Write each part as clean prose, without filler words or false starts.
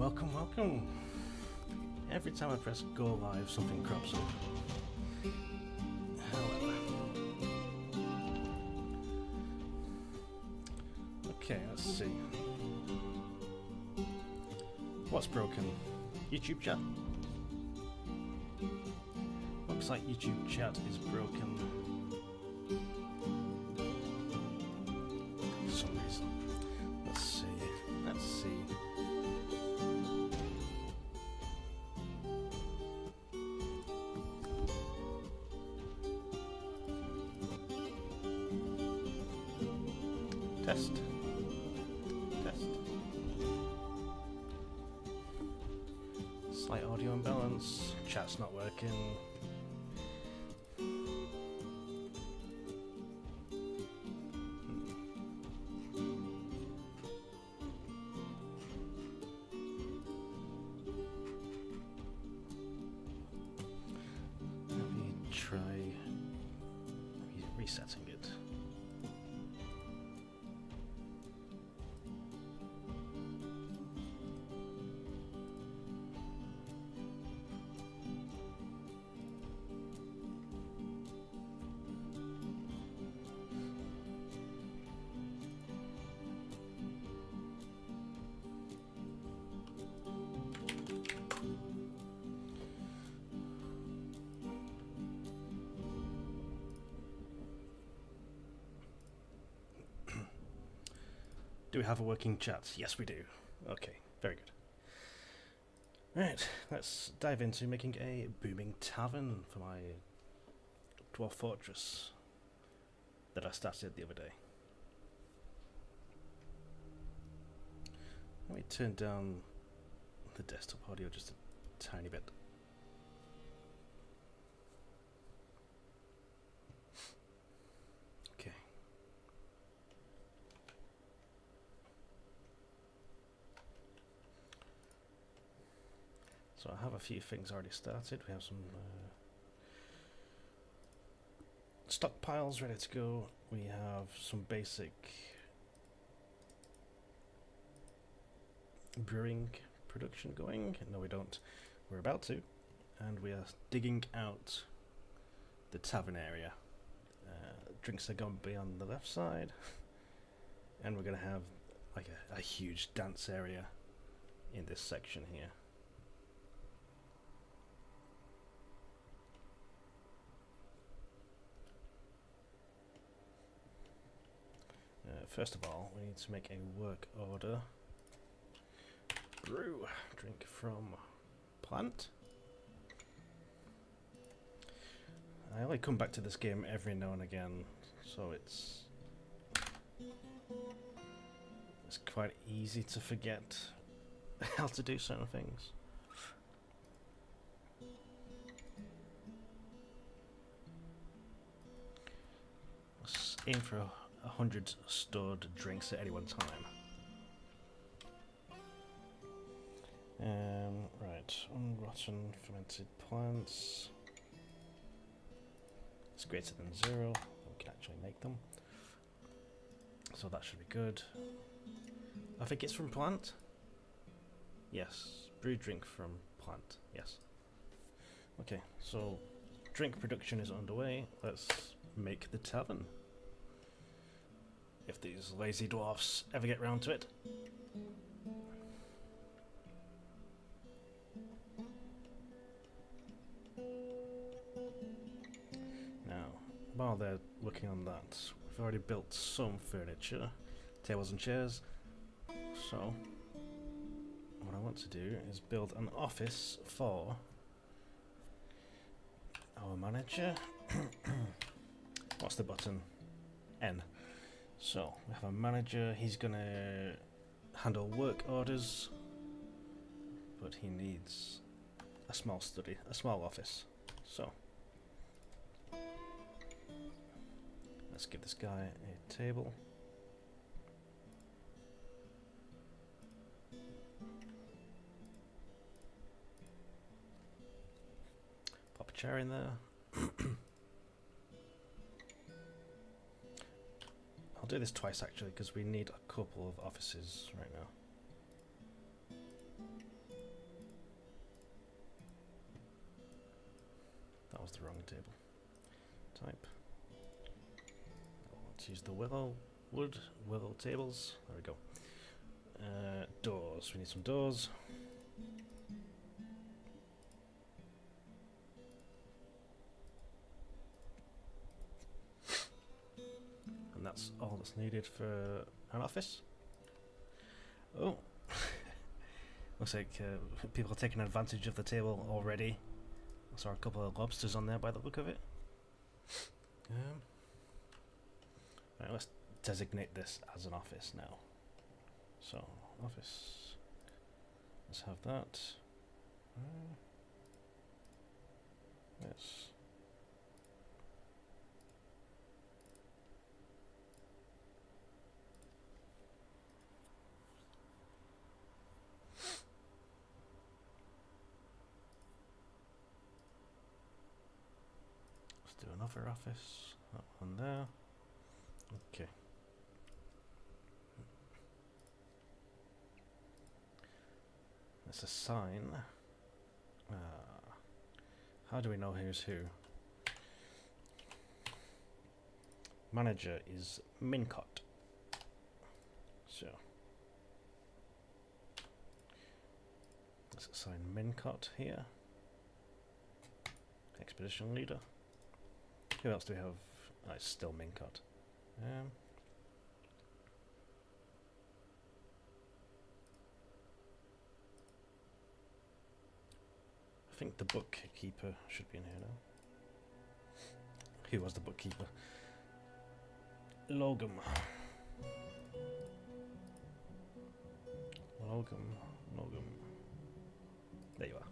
Welcome, welcome. Every time I press go live, something crops up. However. Okay, let's see. What's broken? YouTube chat? Looks like YouTube chat is broken. For some reason. Let's see. Let's see. Test. Test. Slight audio imbalance. Chat's not working. Let me try resetting it. Do we have a working chat? Yes, we do. Okay, very good. Right, let's dive into making a booming tavern for my Dwarf Fortress that I started the other day. Let me turn down the desktop audio just a tiny bit. Okay. So I have a few things already started. We have some stockpiles ready to go. We have some basic brewing production going. No, we don't. We're about to. And we are digging out the tavern area. Drinks are going to be on the left side. And we're going to have like a huge dance area in this section here. First of all, we need to make a work order. Brew. Drink from plant. I only come back to this game every now and again, so it's quite easy to forget how to do certain things. Let's aim for 100 stored drinks at any one time. Right, unrotten fermented plants. It's greater than 0. We can actually make them. So that should be good. I think it's from plant. Yes, brew drink from plant. Yes. Okay, so drink production is underway. Let's make the tavern. If these lazy dwarfs ever get round to it. Now, while they're working on that, we've already built some furniture, tables and chairs. So, what I want to do is build an office for our manager. What's the button? N. So, we have a manager, he's going to handle work orders, but he needs a small study, a small office. So, let's give this guy a table. Pop a chair in there. I'll do this twice actually because we need a couple of offices right now. That was the wrong table. Type. Let's use the willow tables. There we go. Doors. We need some doors. And that's all that's needed for an office. Oh. Looks like people are taking advantage of the table already. I saw a couple of lobsters on there by the look of it. Right, let's designate this as an office now. So, office. Let's have that. Yes. Let's do another office. That one there. Okay. Let's assign. How do we know who's who? Manager is Mincott. So let's assign Mincott here. Expedition leader. Who else do we have? Oh, it's still Mincott. I think the bookkeeper should be in here now. Who was the bookkeeper? Logum. There you are.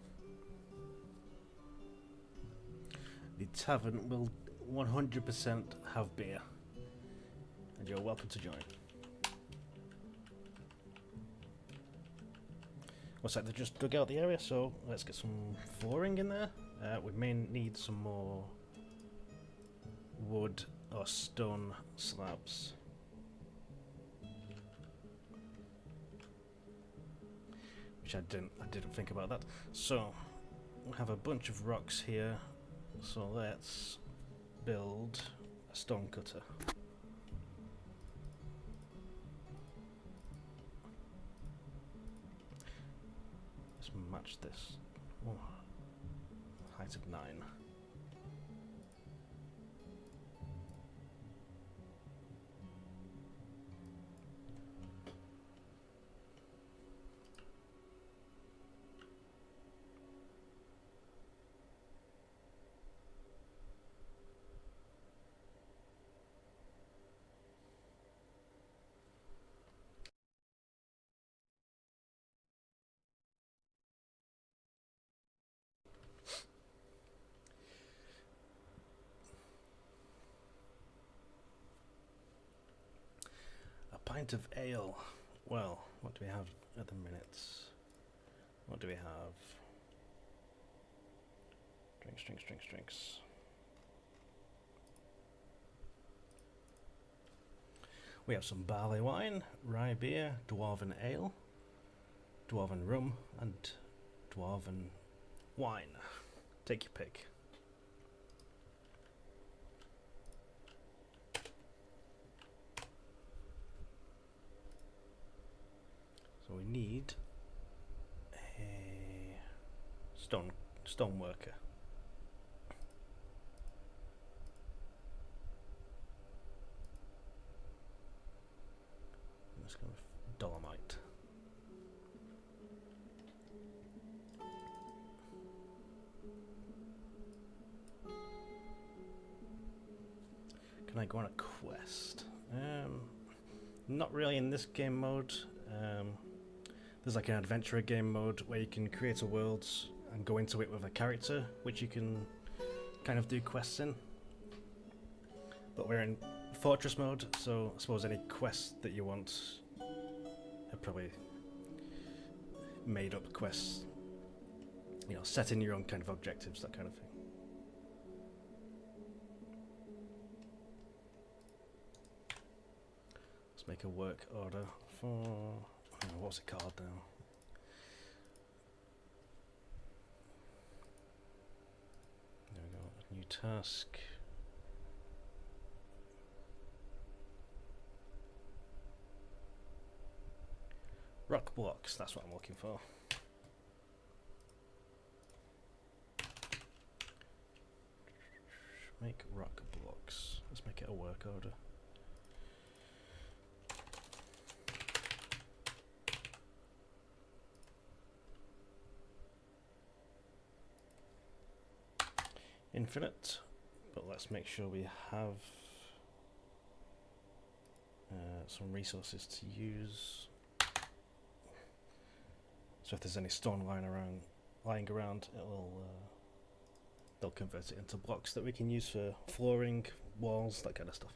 The tavern will 100% have beer, and you're welcome to join. Looks like they just dug out the area, so let's get some flooring in there. We may need some more wood or stone slabs. Which I didn't think about that. So we have a bunch of rocks here. So let's build a stone cutter. Let's match this. Oh, height of 9. Pint of ale. Well, what do we have at the minute? What do we have? Drinks. We have some barley wine, rye beer, dwarven ale, dwarven rum, and dwarven wine. Take your pick. So we need a stone worker. Let's go with dolomite. Can I go on a quest? Not really in this game mode. There's like an adventurer game mode where you can create a world and go into it with a character, which you can kind of do quests in. But we're in fortress mode, so I suppose any quest that you want are probably made up quests. You know, set in your own kind of objectives, that kind of thing. Let's make a work order for... what's it called now? There we go. task. Rock blocks, that's what I'm looking for. Make rock blocks. Let's make it a work order. Infinite, but let's make sure we have some resources to use. So if there's any stone lying around, they'll convert it into blocks that we can use for flooring, walls, that kind of stuff.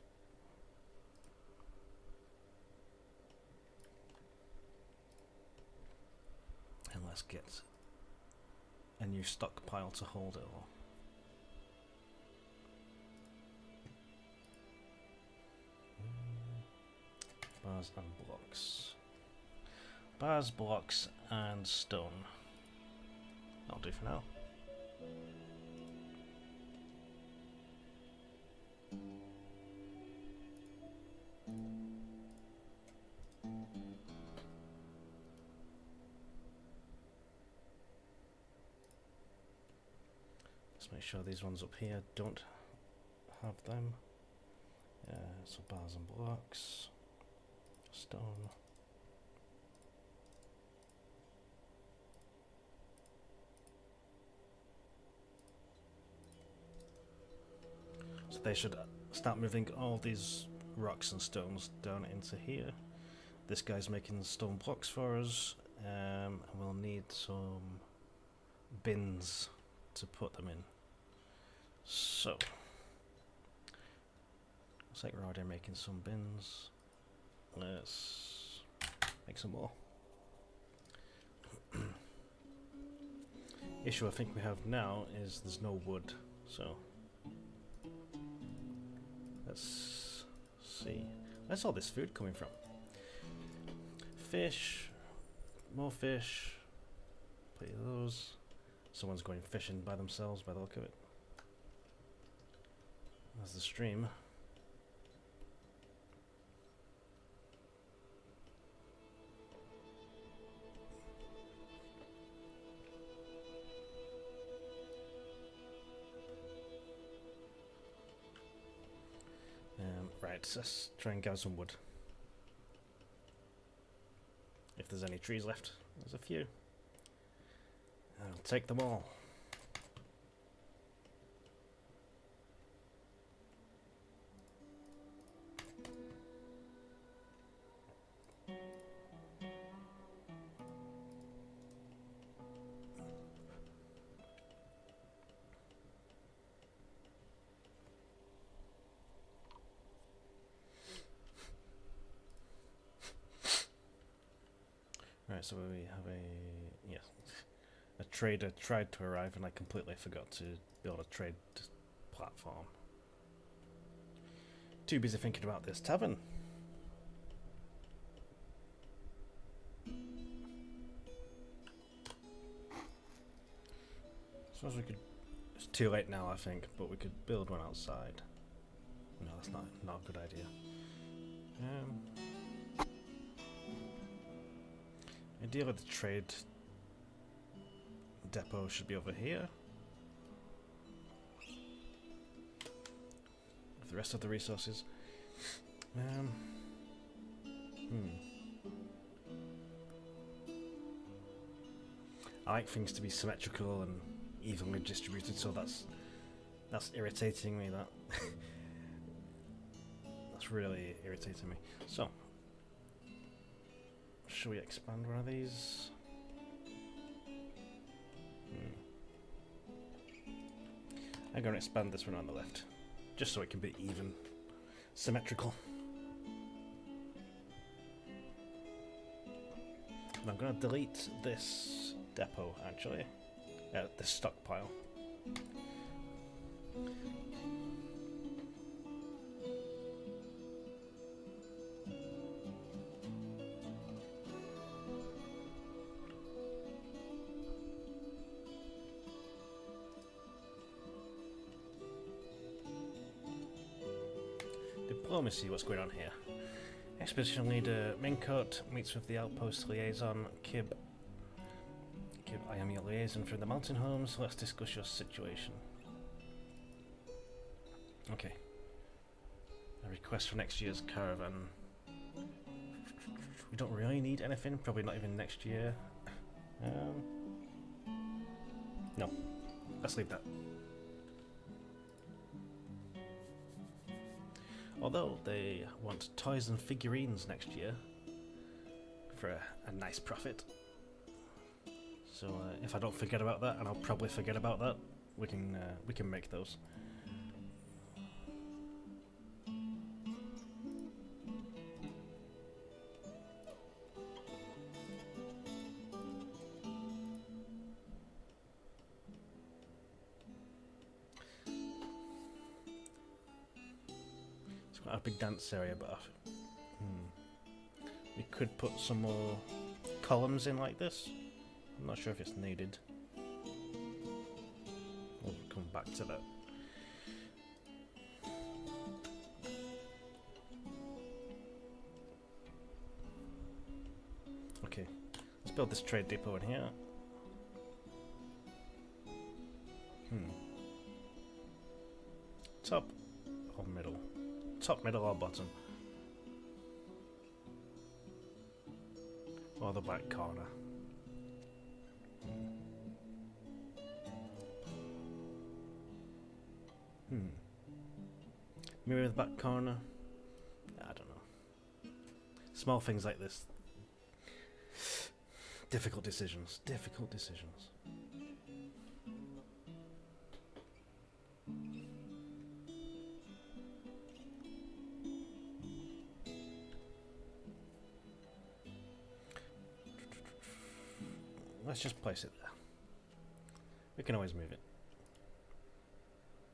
And let's get a new stockpile to hold it all. Bars and blocks. Bars, blocks, and stone. That'll do for now. Let's make sure these ones up here don't have them. So bars and blocks, stone. So they should start moving all these rocks and stones down into here. This guy's making stone blocks for us, and we'll need some bins to put them in. So, looks like we're already making some bins. Let's make some more. Issue I think we have now is there's no wood, so let's see. Where's all this food coming from? Fish, more fish. Play those. Someone's going fishing by themselves by the look of it. There's the stream. Right, let's try and gather some wood. If there's any trees left, there's a few. I'll take them all. Right, so we have a trader tried to arrive and I completely forgot to build a trade platform. Too busy thinking about this tavern. Suppose we could. It's too late now, I think, but we could build one outside. No, that's not a good idea. Ideally, the trade depot should be over here. With the rest of the resources. I like things to be symmetrical and evenly distributed, so that's irritating me. That's really irritating me. So, should we expand one of these? I'm going to expand this one on the left, just so it can be even, symmetrical. And I'm going to delete this depot, actually, this stockpile. Let me see what's going on here. Expedition leader Mincoat meets with the outpost liaison Kib. Kib, I am your liaison from the mountain homes. Let's discuss your situation. Okay. A request for next year's caravan. We don't really need anything. Probably not even next year. No. Let's leave that. Although they want toys and figurines next year for a nice profit. So if I don't forget about that, and I'll probably forget about that, we can make those. A big dance area, but we could put some more columns in like this. I'm not sure if it's needed. We'll come back to that. Okay, let's build this trade depot in here. Top or middle? Top, middle, or bottom? Or the back corner? Maybe the back corner? I don't know. Small things like this. Difficult decisions. Difficult decisions. Let's just place it there. We can always move it.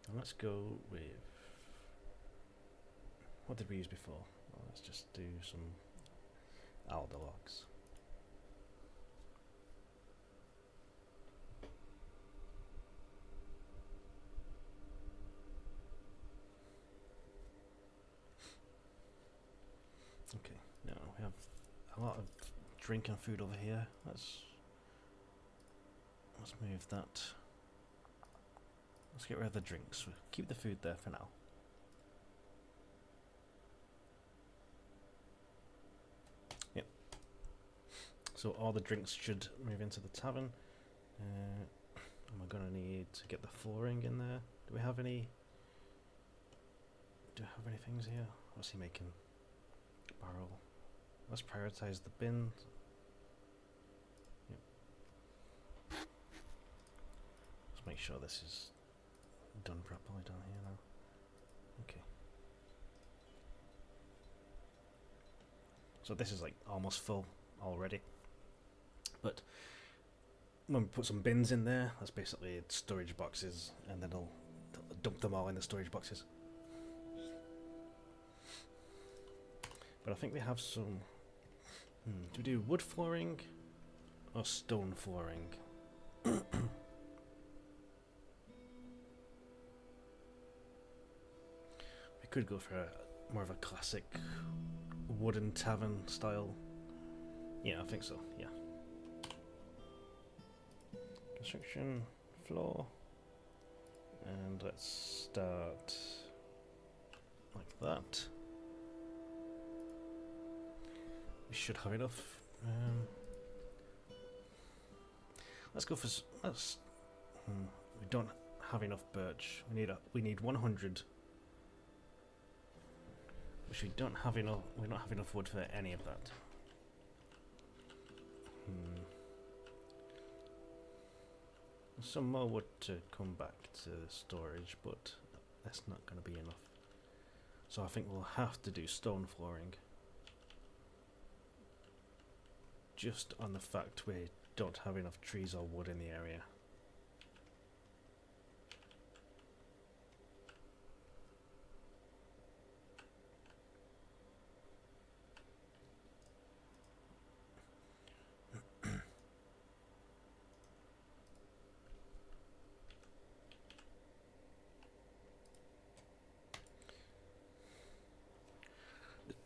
And let's go with... What did we use before? Well, let's just do some alder logs. Okay, now we have a lot of drink and food over here. Let's move that. Let's get rid of the drinks. We'll keep the food there for now. Yep. So all the drinks should move into the tavern. Am I gonna need to get the flooring in there? Do we have any? Do I have any things here? What's he making? Barrel. Let's prioritize the bin. Make sure this is done properly down here now. Okay. So this is like almost full already. But when we put some bins in there, that's basically storage boxes, and then they'll dump them all in the storage boxes. But I think we have some... do we do wood flooring or stone flooring? Could go for more of a classic wooden tavern style. Yeah, I think so, yeah. Construction, floor. And let's start like that. We should have enough. Let's go for... we don't have enough birch. We need 100. Which we don't have enough. We don't have enough wood for any of that. Some more wood to come back to storage, but that's not going to be enough. So I think we'll have to do stone flooring. Just on the fact we don't have enough trees or wood in the area.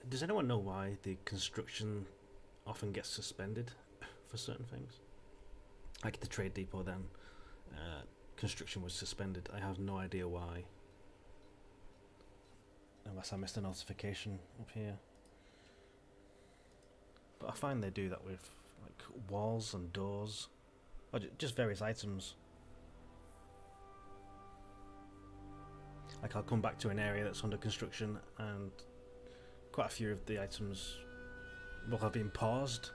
Does anyone know why the construction often gets suspended for certain things? Like the trade depot then, construction was suspended. I have no idea why. Unless I missed a notification up here. But I find they do that with like walls and doors. Or just various items. Like I'll come back to an area that's under construction and quite a few of the items will have been paused.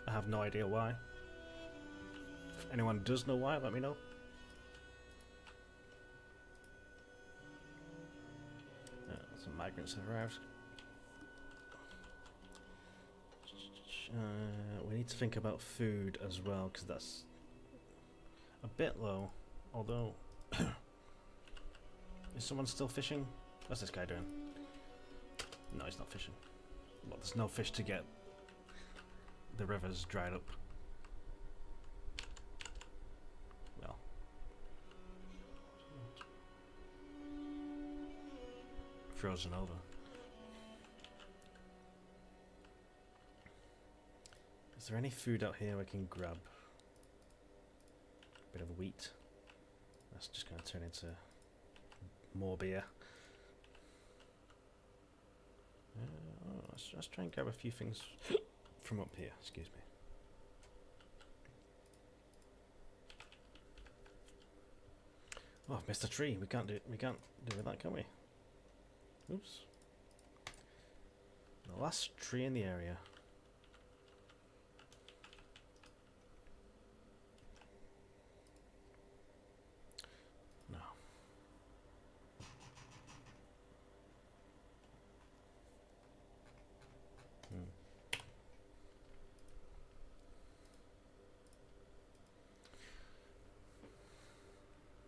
I have no idea why. If anyone does know why, let me know. Some migrants have arrived. We need to think about food as well, because that's a bit low. Although, is someone still fishing? What's this guy doing? No, he's not fishing. Well, there's no fish to get. The river's dried up. Well. Frozen over. Is there any food out here I can grab? Bit of wheat. That's just going to turn into more beer. Let's try and grab a few things from up here. Excuse me. Oh, I've missed a tree. We can't do with that, can we? Oops. The last tree in the area. No.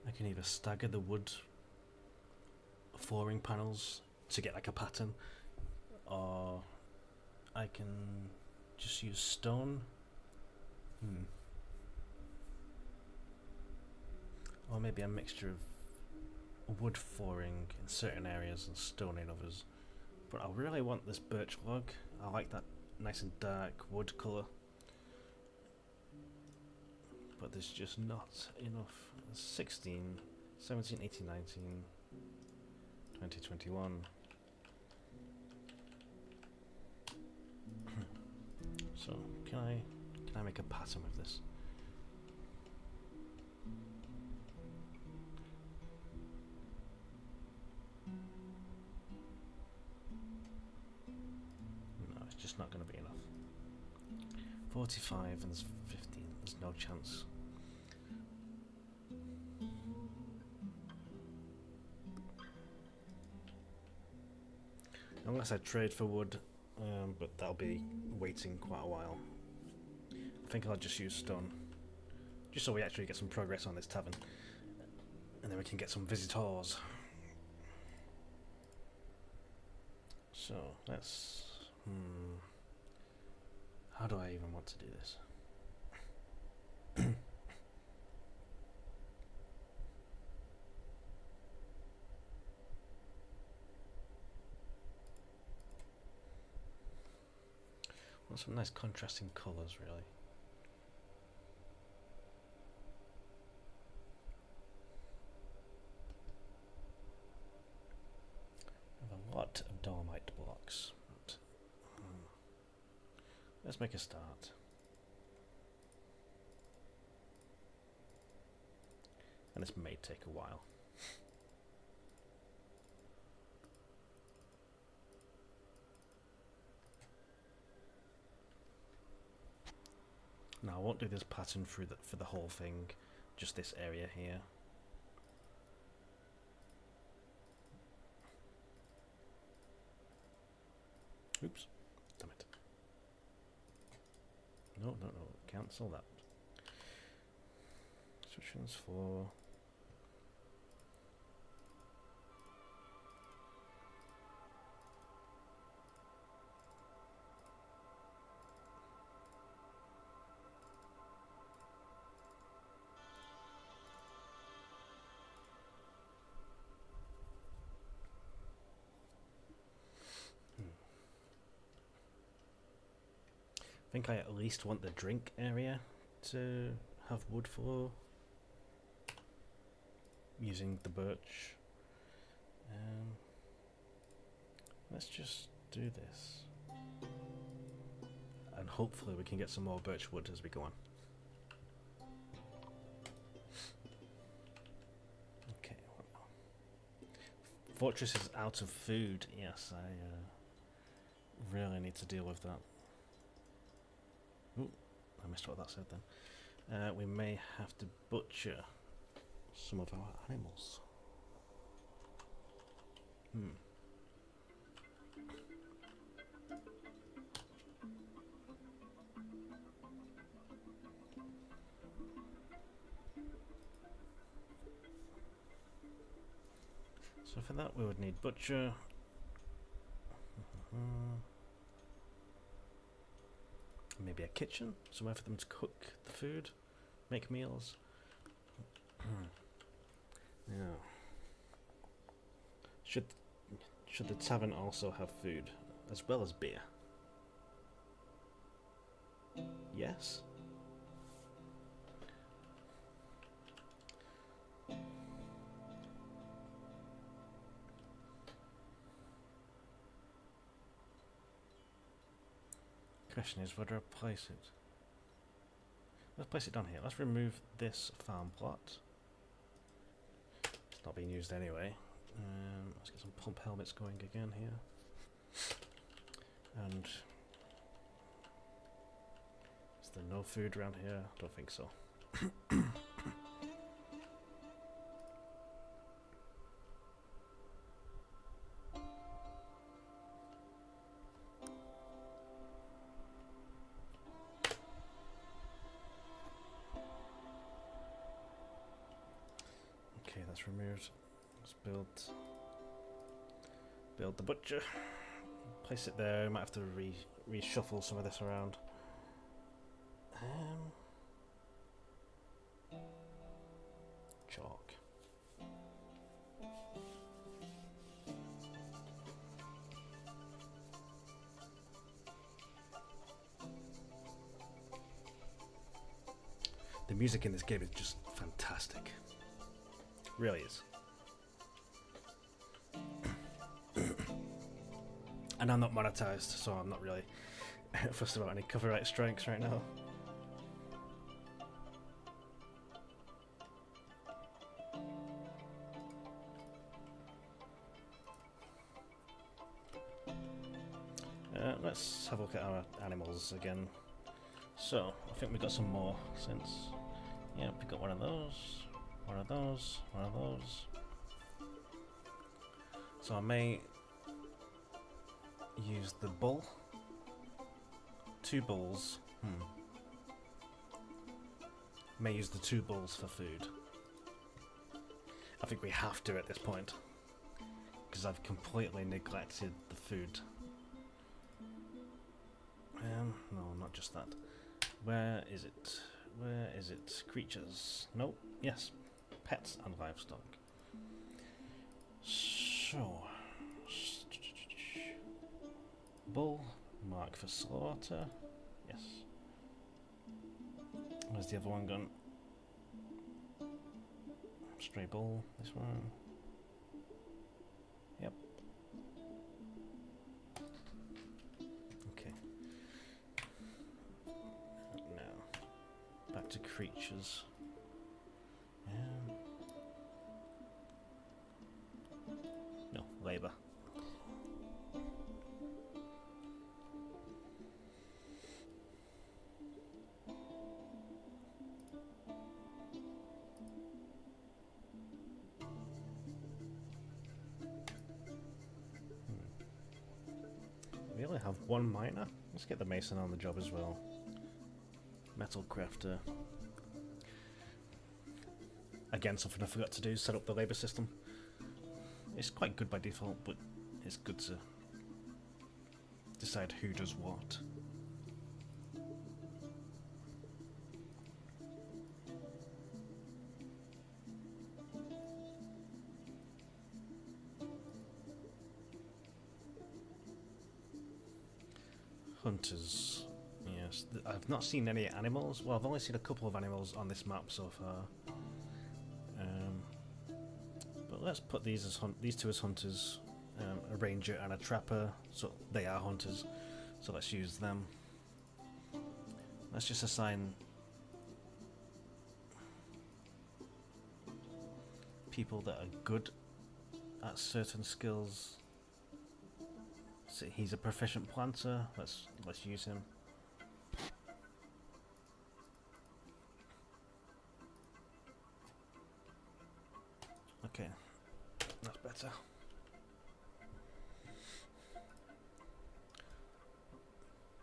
I can either stagger the wood flooring panels to get like a pattern, or I can just use stone. Or maybe a mixture of wood flooring in certain areas and stone in others. But I really want this birch log. I like that nice and dark wood colour. But there's just not enough. 16, 17, 18, 19, 20, 21. So can I make a pattern with this? No, it's just not going to be enough. 45 and there's 15. There's no chance. Unless I trade for wood, but that'll be waiting quite a while. I think I'll just use stone, just so we actually get some progress on this tavern, and then we can get some visitors. So let's. How do I even want to do this? Want some nice contrasting colours, really. I have a lot of dolomite blocks. But, let's make a start. And this may take a while. Now I won't do this pattern for the whole thing, just this area here. Oops, damn it. No, cancel that. Instructions for... think I at least want the drink area to have wood for using the birch. Let's just do this. And hopefully we can get some more birch wood as we go on. Okay. Fortress is out of food. Yes, I really need to deal with that. Ooh, I missed what that said then. We may have to butcher some of our animals. So for that we would need butcher. Maybe a kitchen, somewhere for them to cook the food, make meals. Now, should the tavern also have food as well as beer? Yes. Question is, where do I place it? Let's place it down here. Let's remove this farm plot. It's not being used anyway. Let's get some pump helmets going again here. And is there no food around here? I don't think so. Okay, that's removed. Let's build the butcher. Place it there. Might have to reshuffle some of this around. Chalk. The music in this game is just fantastic. Really is. And I'm not monetized, so I'm not really fussed about any copyright strikes right now. Let's have a look at our animals again. So, I think we got some more since... Yeah, we got one of those, one of those, one of those. So I may use the bull. 2 bulls. May use the 2 bulls for food. I think we have to at this point, because I've completely neglected the food. No, not just that. Where is it? Where is it? Creatures. Nope. Yes. Pets and livestock. So. Bull. Mark for slaughter. Yes. Where's the other one gone? Stray bull. This one. Yep. Okay. Now. Back to creatures. No, labour. We only have 1 miner. Let's get the mason on the job as well. Metal crafter. Again, something I forgot to do, set up the labour system. It's quite good by default, but it's good to decide who does what. Hunters, yes. Yes, I've not seen any animals. Well, I've only seen a couple of animals on this map so far. But let's put these as these two as hunters, a ranger and a trapper. So they are hunters. So let's use them. Let's just assign people that are good at certain skills. So he's a proficient planter. Let's use him. Okay, that's better.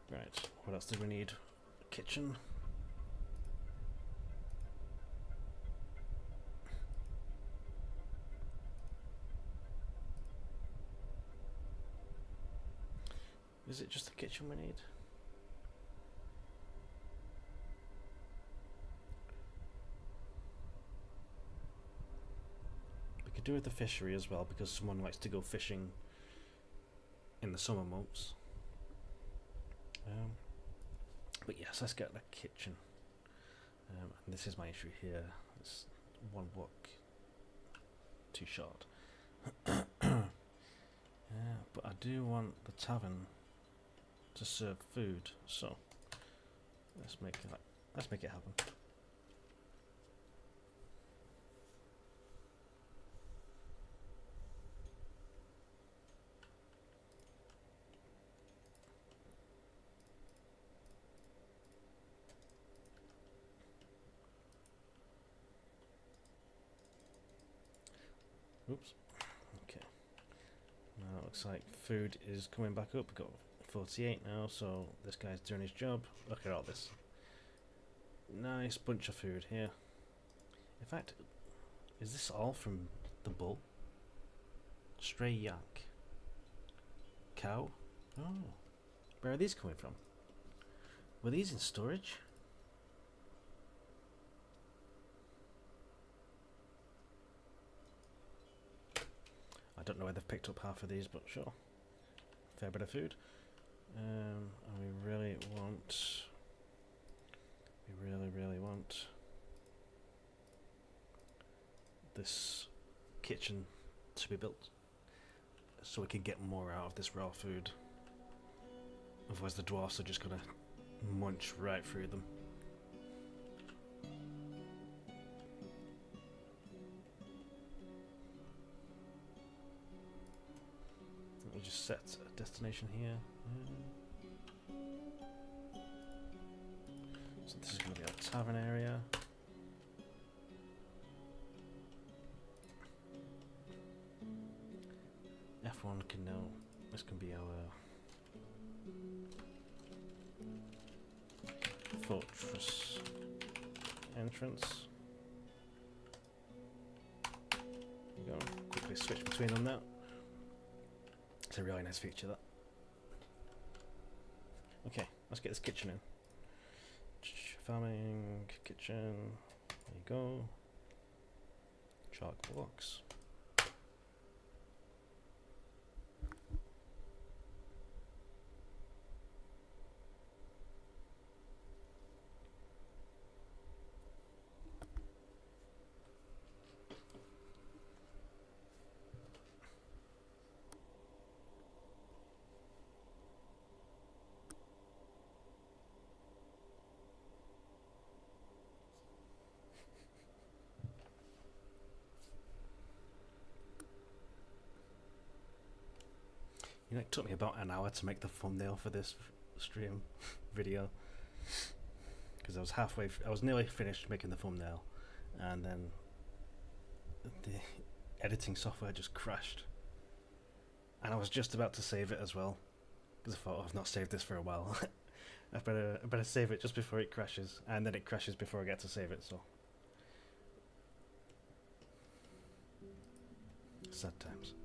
Right, what else do we need? Kitchen. Is it just the kitchen we need? We could do with the fishery as well, because someone likes to go fishing in the summer months. But yes, let's get the kitchen. And this is my issue here. It's one block too short. But I do want the tavern to serve food, so let's make it happen. Oops. Okay. Now it looks like food is coming back up. We've got 48 now, so this guy's doing his job. Look at all this. Nice bunch of food here. In fact, is this all from the bull? Stray yak. Cow? Oh. Where are these coming from? Were these in storage? I don't know where they've picked up half of these, but sure. Fair bit of food. And we really want... We really want this kitchen to be built so we can get more out of this raw food. Otherwise the dwarfs are just gonna munch right through them. Let me just set a destination here. So this is going to be our tavern area. F1 can now, this can be our fortress entrance. There we go. Quickly switch between them now. It's a really nice feature, that. Okay, let's get this kitchen in. Farming, kitchen, there you go. Chalk blocks. You know, it took me about an hour to make the thumbnail for this stream video, because I was nearly finished making the thumbnail, and then the editing software just crashed, and I was just about to save it as well, because I thought, oh, I've not saved this for a while. I better save it just before it crashes, and then it crashes before I get to save it. So sad times.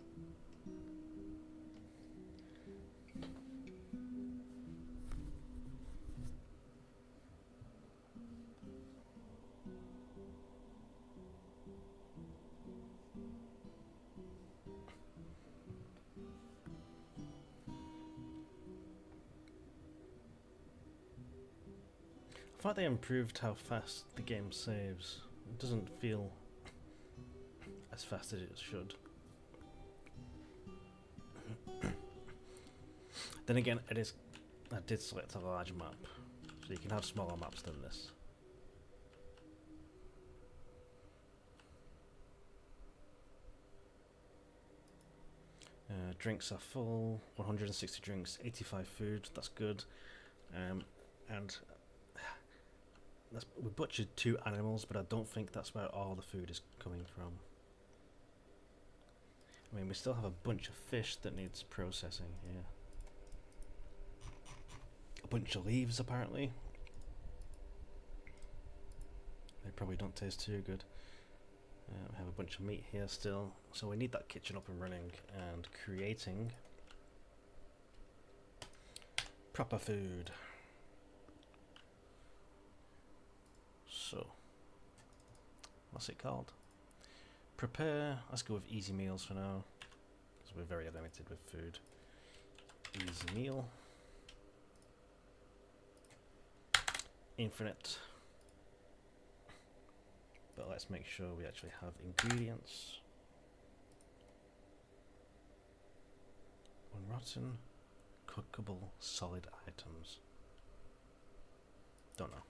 fact they improved how fast the game saves. It doesn't feel as fast as it should. Then again, I did select a large map, so you can have smaller maps than this. Drinks are full, 160 drinks, 85 food, that's good. And we butchered 2 animals, but I don't think that's where all the food is coming from. I mean, we still have a bunch of fish that needs processing here. A bunch of leaves, apparently. They probably don't taste too good. We have a bunch of meat here still, so we need that kitchen up and running and creating proper food. So, what's it called? Prepare. Let's go with easy meals for now, because we're very limited with food. Easy meal. Infinite. But let's make sure we actually have ingredients. Unrotten, cookable, solid items. Don't know.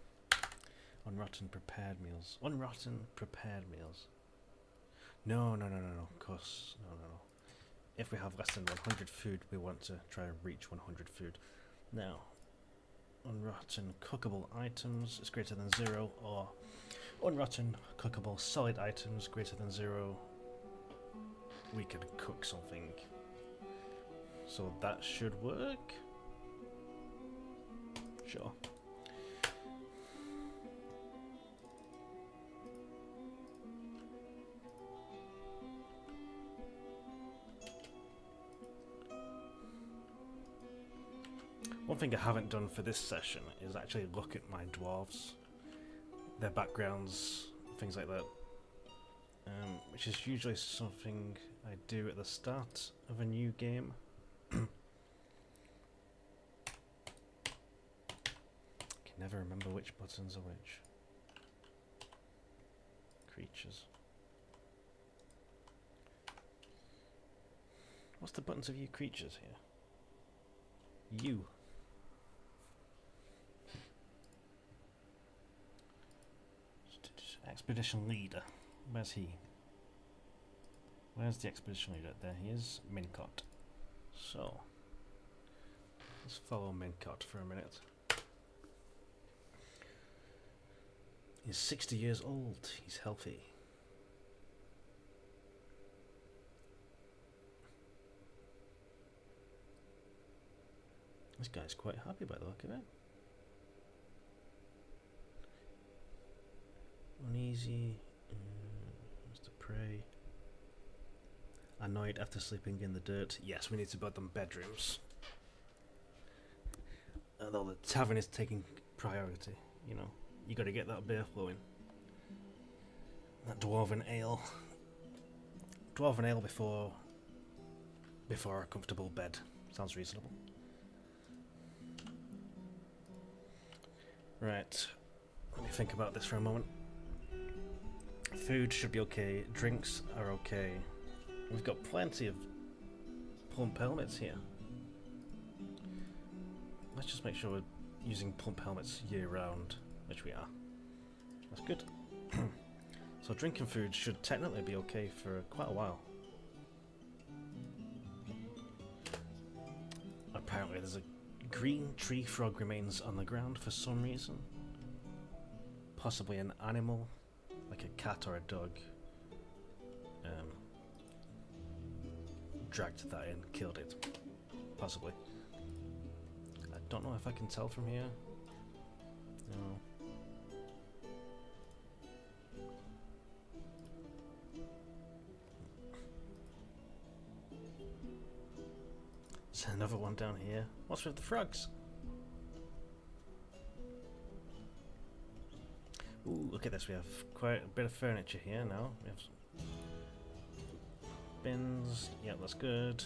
Unrotten prepared meals. Unrotten prepared meals. No. Of course, no. If we have less than 100 food, we want to try and reach 100 food. Now, unrotten cookable items is greater than 0, or unrotten cookable solid items greater than 0. We can cook something. So that should work. Sure. One thing I haven't done for this session is actually look at my dwarves, their backgrounds, things like that, which is usually something I do at the start of a new game. Can never remember which buttons are which. Creatures. What's the buttons of you creatures here? You. Expedition leader. Where's he? Where's the expedition leader? There he is. Mincott. So, let's follow Mincott for a minute. He's 60 years old. He's healthy. This guy's quite happy by the look of it. Uneasy. Mr. Prey. Annoyed after sleeping in the dirt. Yes, we need to build them bedrooms. Although the tavern is taking priority, you know. You gotta get that beer flowing. That dwarven ale. Dwarven ale before a comfortable bed. Sounds reasonable. Right. Let me think about this for a moment. Food should be okay. Drinks are okay. We've got plenty of pump helmets here. Let's just make sure we're using pump helmets year round, which we are. That's good. So drinking food should technically be okay for quite a while. Apparently there's a green tree frog remains on the ground for some reason. Possibly an animal, like a cat or a dog. Dragged that in, killed it. Possibly. I don't know if I can tell from here. No. There's another one down here. What's with the frogs? Ooh, look at this. We have quite a bit of furniture here now. We have some bins. Yeah, that's good.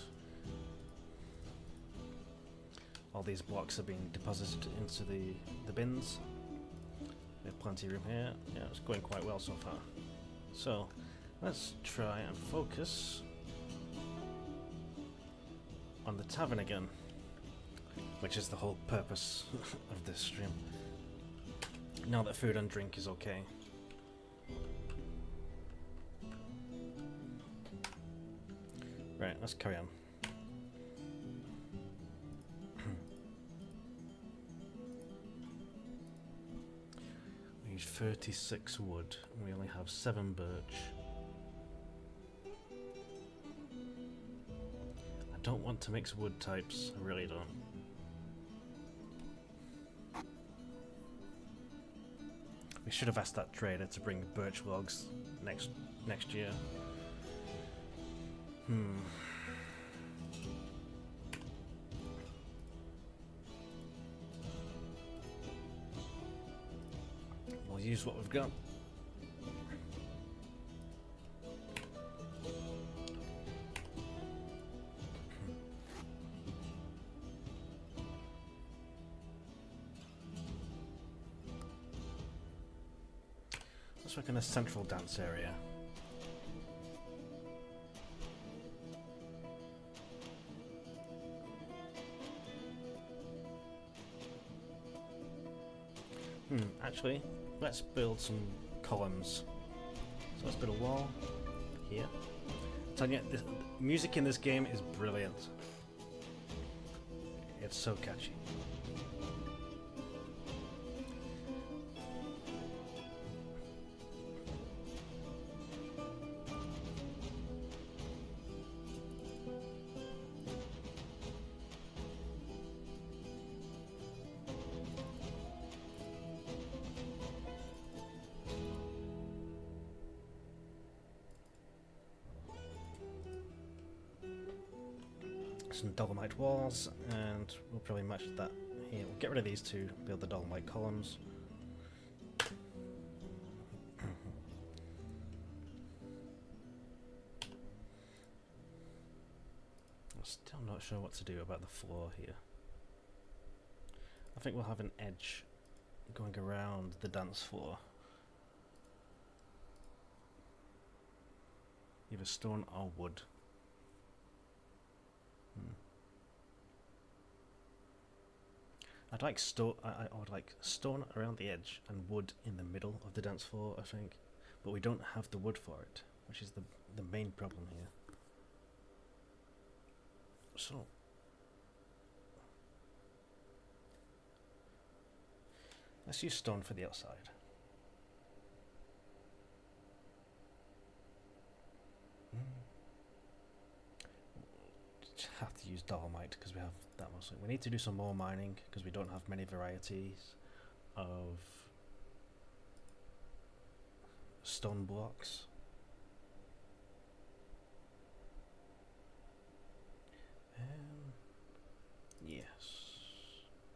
All these blocks are being deposited into the bins. plenty of room here. Yeah, it's going quite well so far. So, let's try and focus on the tavern again, which is the whole purpose of this stream. Now that food and drink is okay. Right, let's carry on. We need 36 wood. We only have 7 birch. I don't want to mix wood types. I really don't. We should have asked that trader to bring birch logs next year. We'll use what we've got. Let's work in a central dance area. Actually, let's build some columns. So let's build a wall here. I'm telling you, the music in this game is brilliant. It's so catchy. Some dolomite walls, and we'll probably match that here. We'll get rid of these two, build the dolomite columns. I'm still not sure what to do about the floor here. I think we'll have an edge going around the dance floor. Either stone or wood. I'd like I would like stone around the edge and wood in the middle of the dance floor, I think, but we don't have the wood for it, which is the main problem here. So let's use stone for the outside. Have to use dolomite because we have that much. We need to do some more mining because we don't have many varieties of stone blocks. Yes,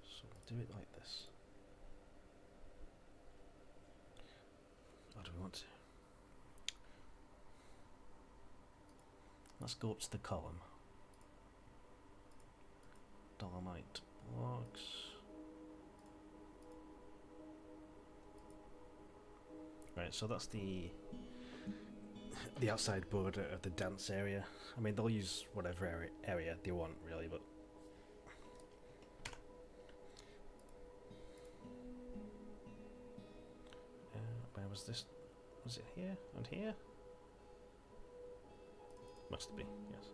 so we'll do it like this. Or do we want to? Let's go up to the column. Dolomite blocks. Right, so that's the outside border of the dance area. I mean, they'll use whatever area they want, really, but where was this? Was it here and here? Must be, yes.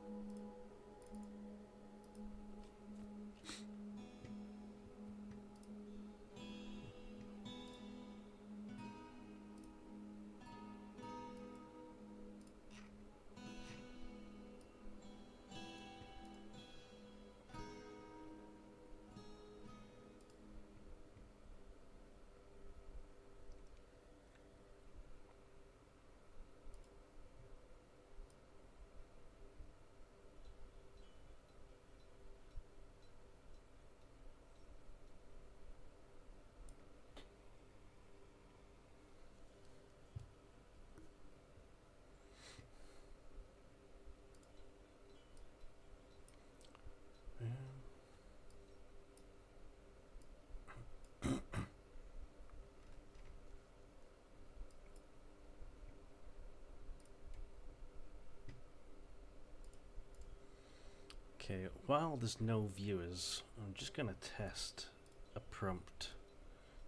Okay, while there's no viewers, I'm just gonna test a prompt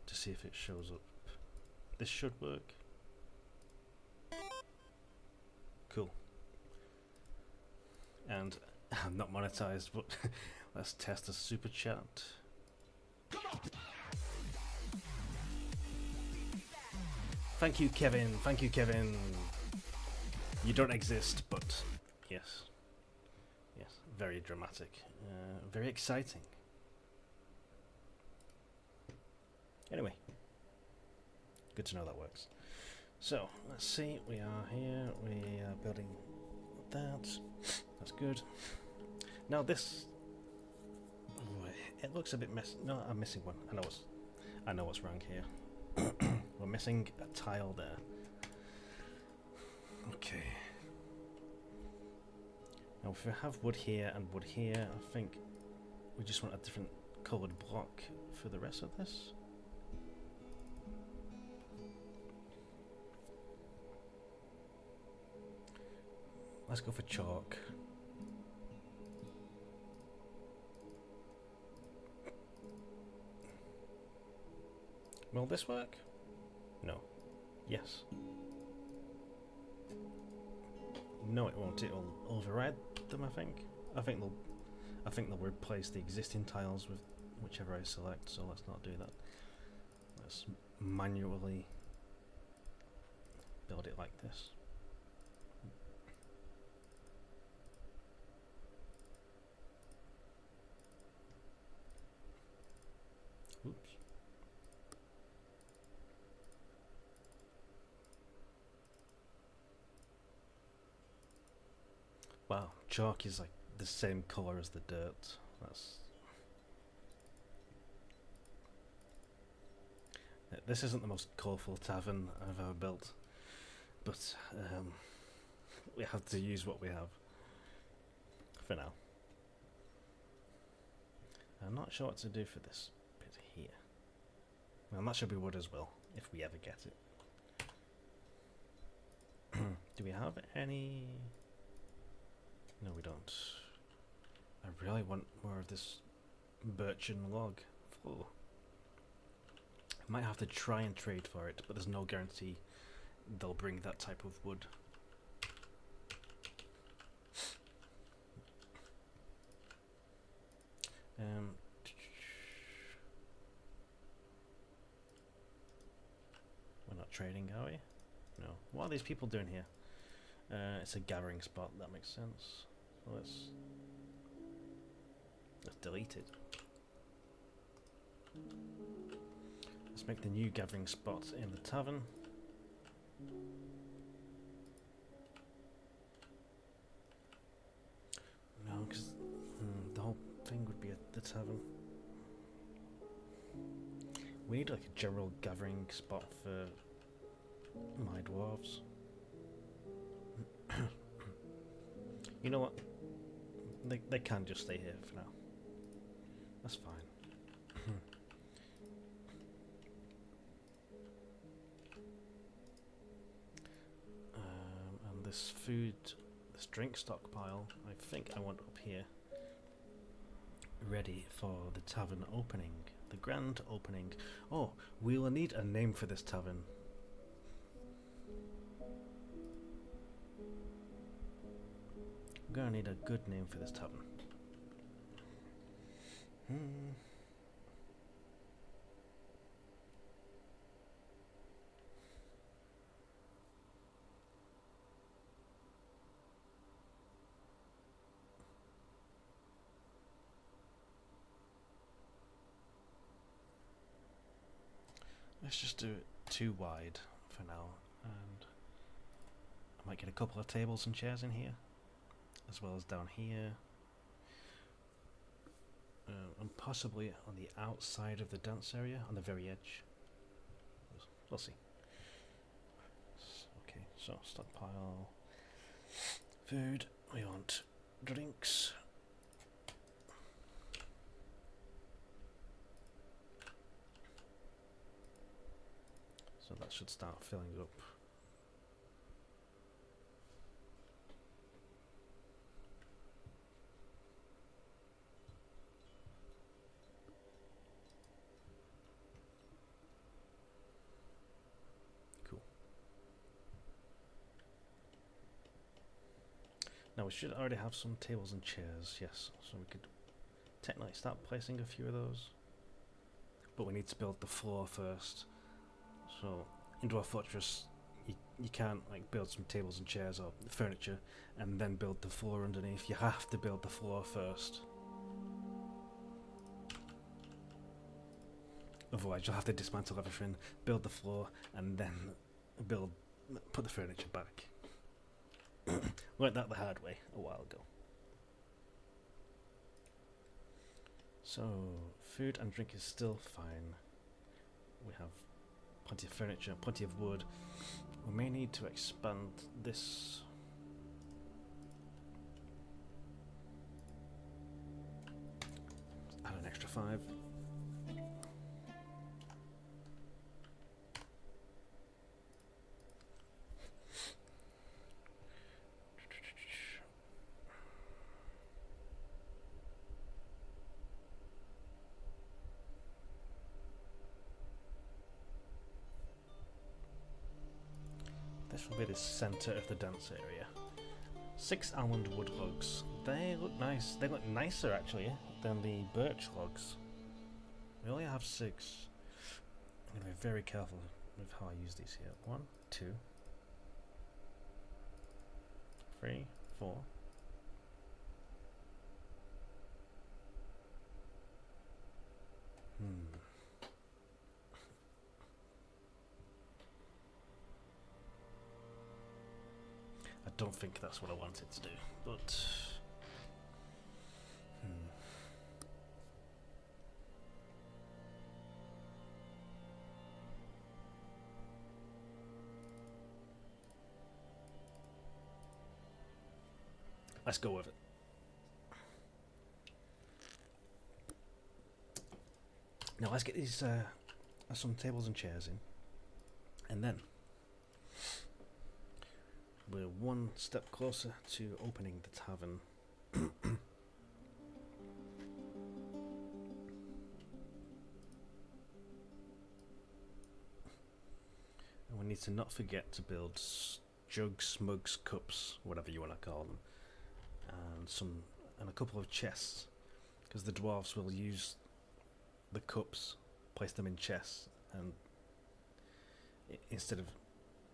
to see if it shows up. This should work. Cool. And I'm not monetized, but let's test a super chat. Thank you, Kevin. Thank you, Kevin. You don't exist, but yes. Yes, very dramatic. Very exciting. Anyway, good to know that works. So, let's see. We are here. We are building that. That's good. Now this... it looks a bit messy. No, I'm missing one. I know what's wrong here. We're missing a tile there. Okay. Now if we have wood here and wood here, I think we just want a different coloured block for the rest of this. Let's go for chalk. Will this work? No. Yes. No, it won't. It'll override them, I think. I think they'll replace the existing tiles with whichever I select, so let's not do that. Let's manually build it like this. Oops. Wow, chalk is like the same colour as the dirt. This isn't the most colourful tavern I've ever built, but we have to use what we have for now. I'm not sure what to do for this bit here. Well, that should be wood as well, if we ever get it. Do we have any... No, we don't. I really want more of this birchen log. Oh. I might have to try and trade for it, but there's no guarantee they'll bring that type of wood. We're not trading, are we? No. What are these people doing here? It's a gathering spot, that makes sense. So let's delete it. Let's make the new gathering spot in the tavern. No, because the whole thing would be at the tavern. We need like a general gathering spot for my dwarves. You know what? They can just stay here for now. That's fine. And this food, this drink stockpile, I think I want up here, ready for the tavern opening, the grand opening. Oh, we will need a name for this tavern. I'm gonna need a good name for this tavern. Let's just do it 2 wide for now, and I might get a couple of tables and chairs in here, as well as down here, and possibly on the outside of the dance area, on the very edge. We'll see. Okay, so stockpile, food, we want drinks. So that should start filling up. Now we should already have some tables and chairs, yes, so we could technically start placing a few of those. But we need to build the floor first. So in Dwarf Fortress, you can't like build some tables and chairs or furniture and then build the floor underneath. You have to build the floor first. Otherwise you'll have to dismantle everything, build the floor, and then put the furniture back. Learned that the hard way a while ago. So, food and drink is still fine. We have plenty of furniture, plenty of wood. We may need to expand this. Add an extra 5. This will be the centre of the dance area. 6 almond wood logs. They look nice. They look nicer actually than the birch logs. We only have 6. I'm going to be very careful with how I use these here. 1, 2, 3, 4. I don't think that's what I wanted to do, but let's go with it. Now let's get these some tables and chairs in, and then we're one step closer to opening the tavern. And we need to not forget to build jugs, mugs, cups, whatever you want to call them, and a couple of chests, because the dwarves will use the cups, place them in chests, and instead of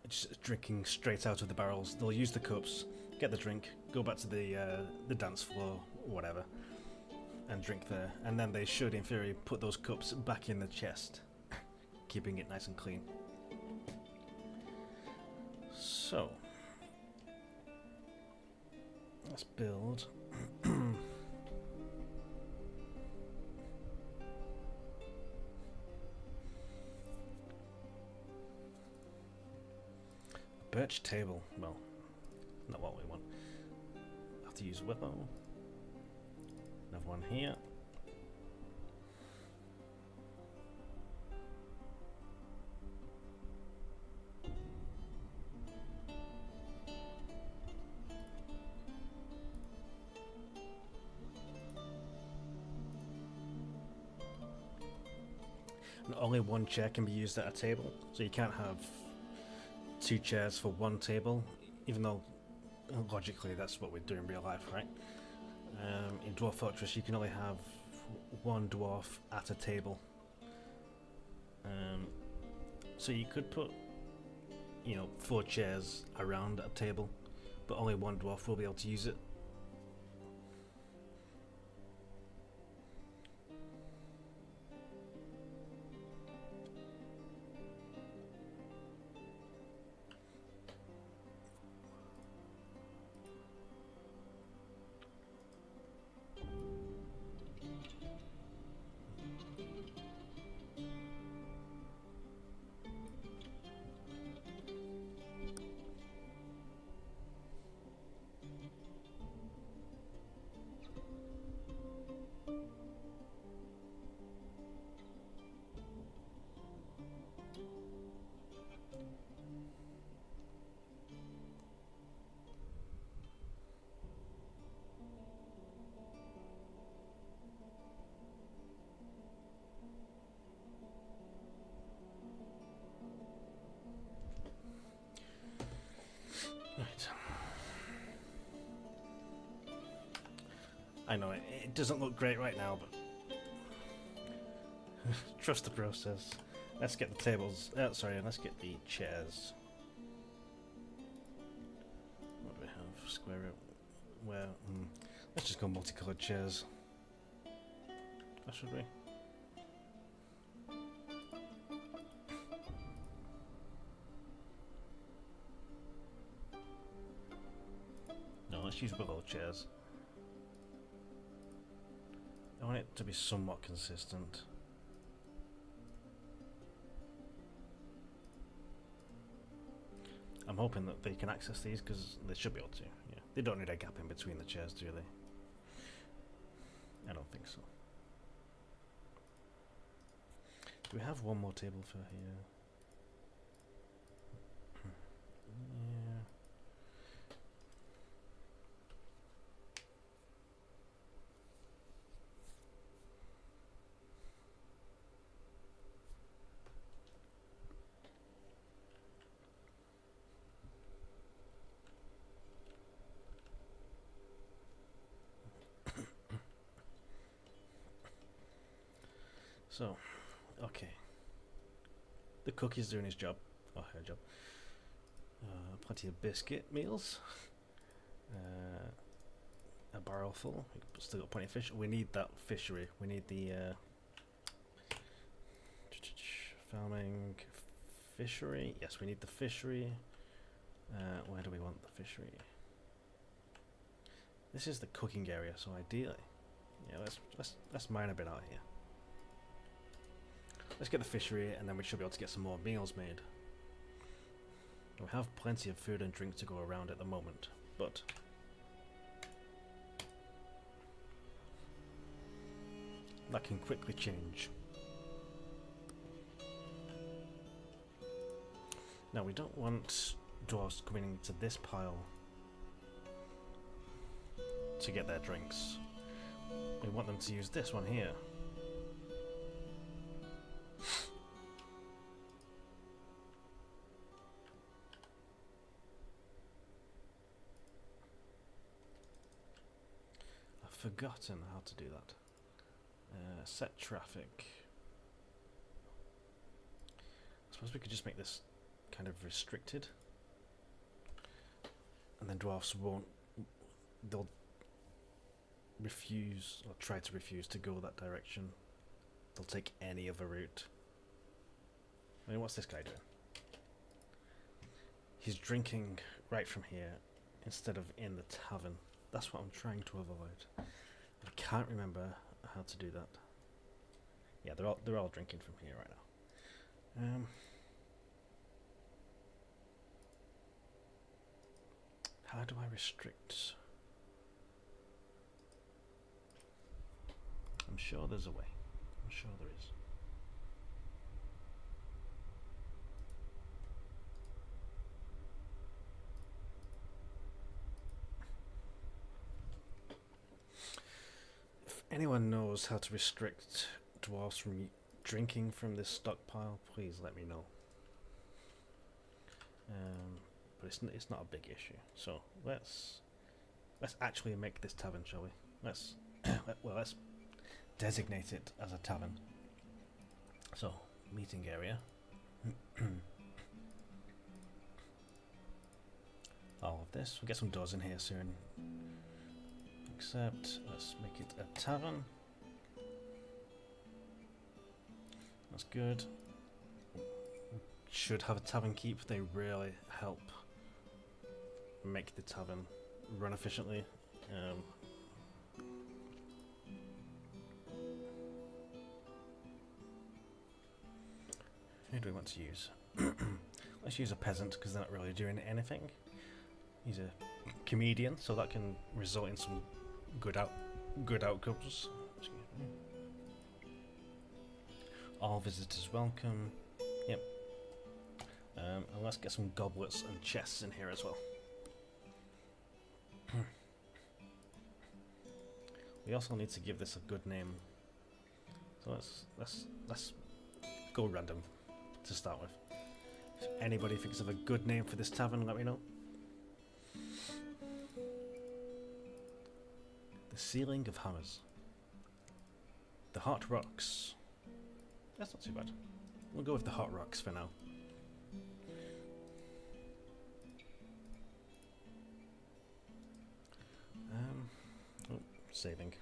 just drinking straight out of the barrels, they'll use the cups, get the drink, go back to the dance floor, whatever, and drink there. And then they should, in theory, put those cups back in the chest, keeping it nice and clean. So, let's build. Birch table. Well, not what we want. Have to use willow. Another one here. And only one chair can be used at a table, so you can't have 2 chairs for one table, even though logically that's what we do in real life, right? In Dwarf Fortress you can only have 1 dwarf at a table. So you could put, 4 chairs around a table, but only 1 dwarf will be able to use it. Right. I know it doesn't look great right now, but trust the process. Let's get the tables. Sorry, let's get the chairs. What do we have? Square root. Well, let's just go multicolored chairs. Or should we? No, let's use willow chairs. I want it to be somewhat consistent. I'm hoping that they can access these because they should be able to. Yeah, they don't need a gap in between the chairs, do they? I don't think so. Do we have one more table for here? Yeah. So, okay. The cook is doing his job, or her job. Plenty of biscuit meals. A barrel full. We've still got plenty of fish. We need that fishery. We need the farming fishery. Yes, we need the fishery. Where do we want the fishery? This is the cooking area, so ideally, yeah, let's mine a bit out here. Let's get the fishery, and then we should be able to get some more meals made. We have plenty of food and drink to go around at the moment, but that can quickly change. Now, we don't want dwarves coming into this pile to get their drinks. We want them to use this one here. Forgotten how to do that. Set traffic. I suppose we could just make this kind of restricted, and then dwarfs won't. They'll refuse or try to refuse to go that direction. They'll take any other route. I mean, what's this guy doing? He's drinking right from here instead of in the tavern. That's what I'm trying to avoid. I can't remember how to do that. Yeah, they're all drinking from here right now. How do I restrict? I'm sure there's a way. I'm sure there is. Anyone knows how to restrict dwarves from drinking from this stockpile, please let me know. But it's not a big issue. So let's actually make this tavern, shall we? Let's designate it as a tavern. So meeting area. All of this. We'll get some doors in here soon. Except, let's make it a tavern. That's good. Should have a tavern keep. They really help make the tavern run efficiently. Who do we want to use? Let's use a peasant because they're not really doing anything. He's a comedian, so that can result in some good outcomes. Excuse me. All visitors welcome. Yep. And let's get some goblets and chests in here as well. We also need to give this a good name. So let's go random to start with. If anybody thinks of a good name for this tavern, let me know. Ceiling of Hammers. The Hot Rocks. That's not too bad. We'll go with the Hot Rocks for now. Oh, saving.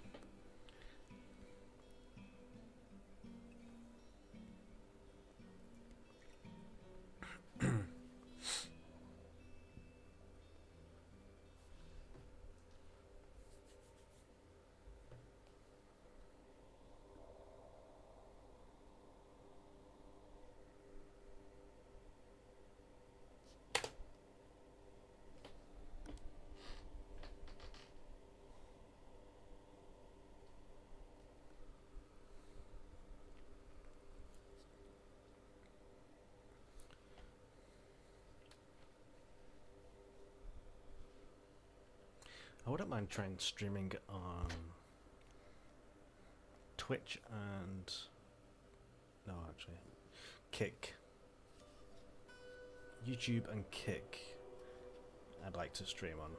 I wouldn't mind trying streaming on Twitch and no, actually, Kick, YouTube and Kick. I'd like to stream on.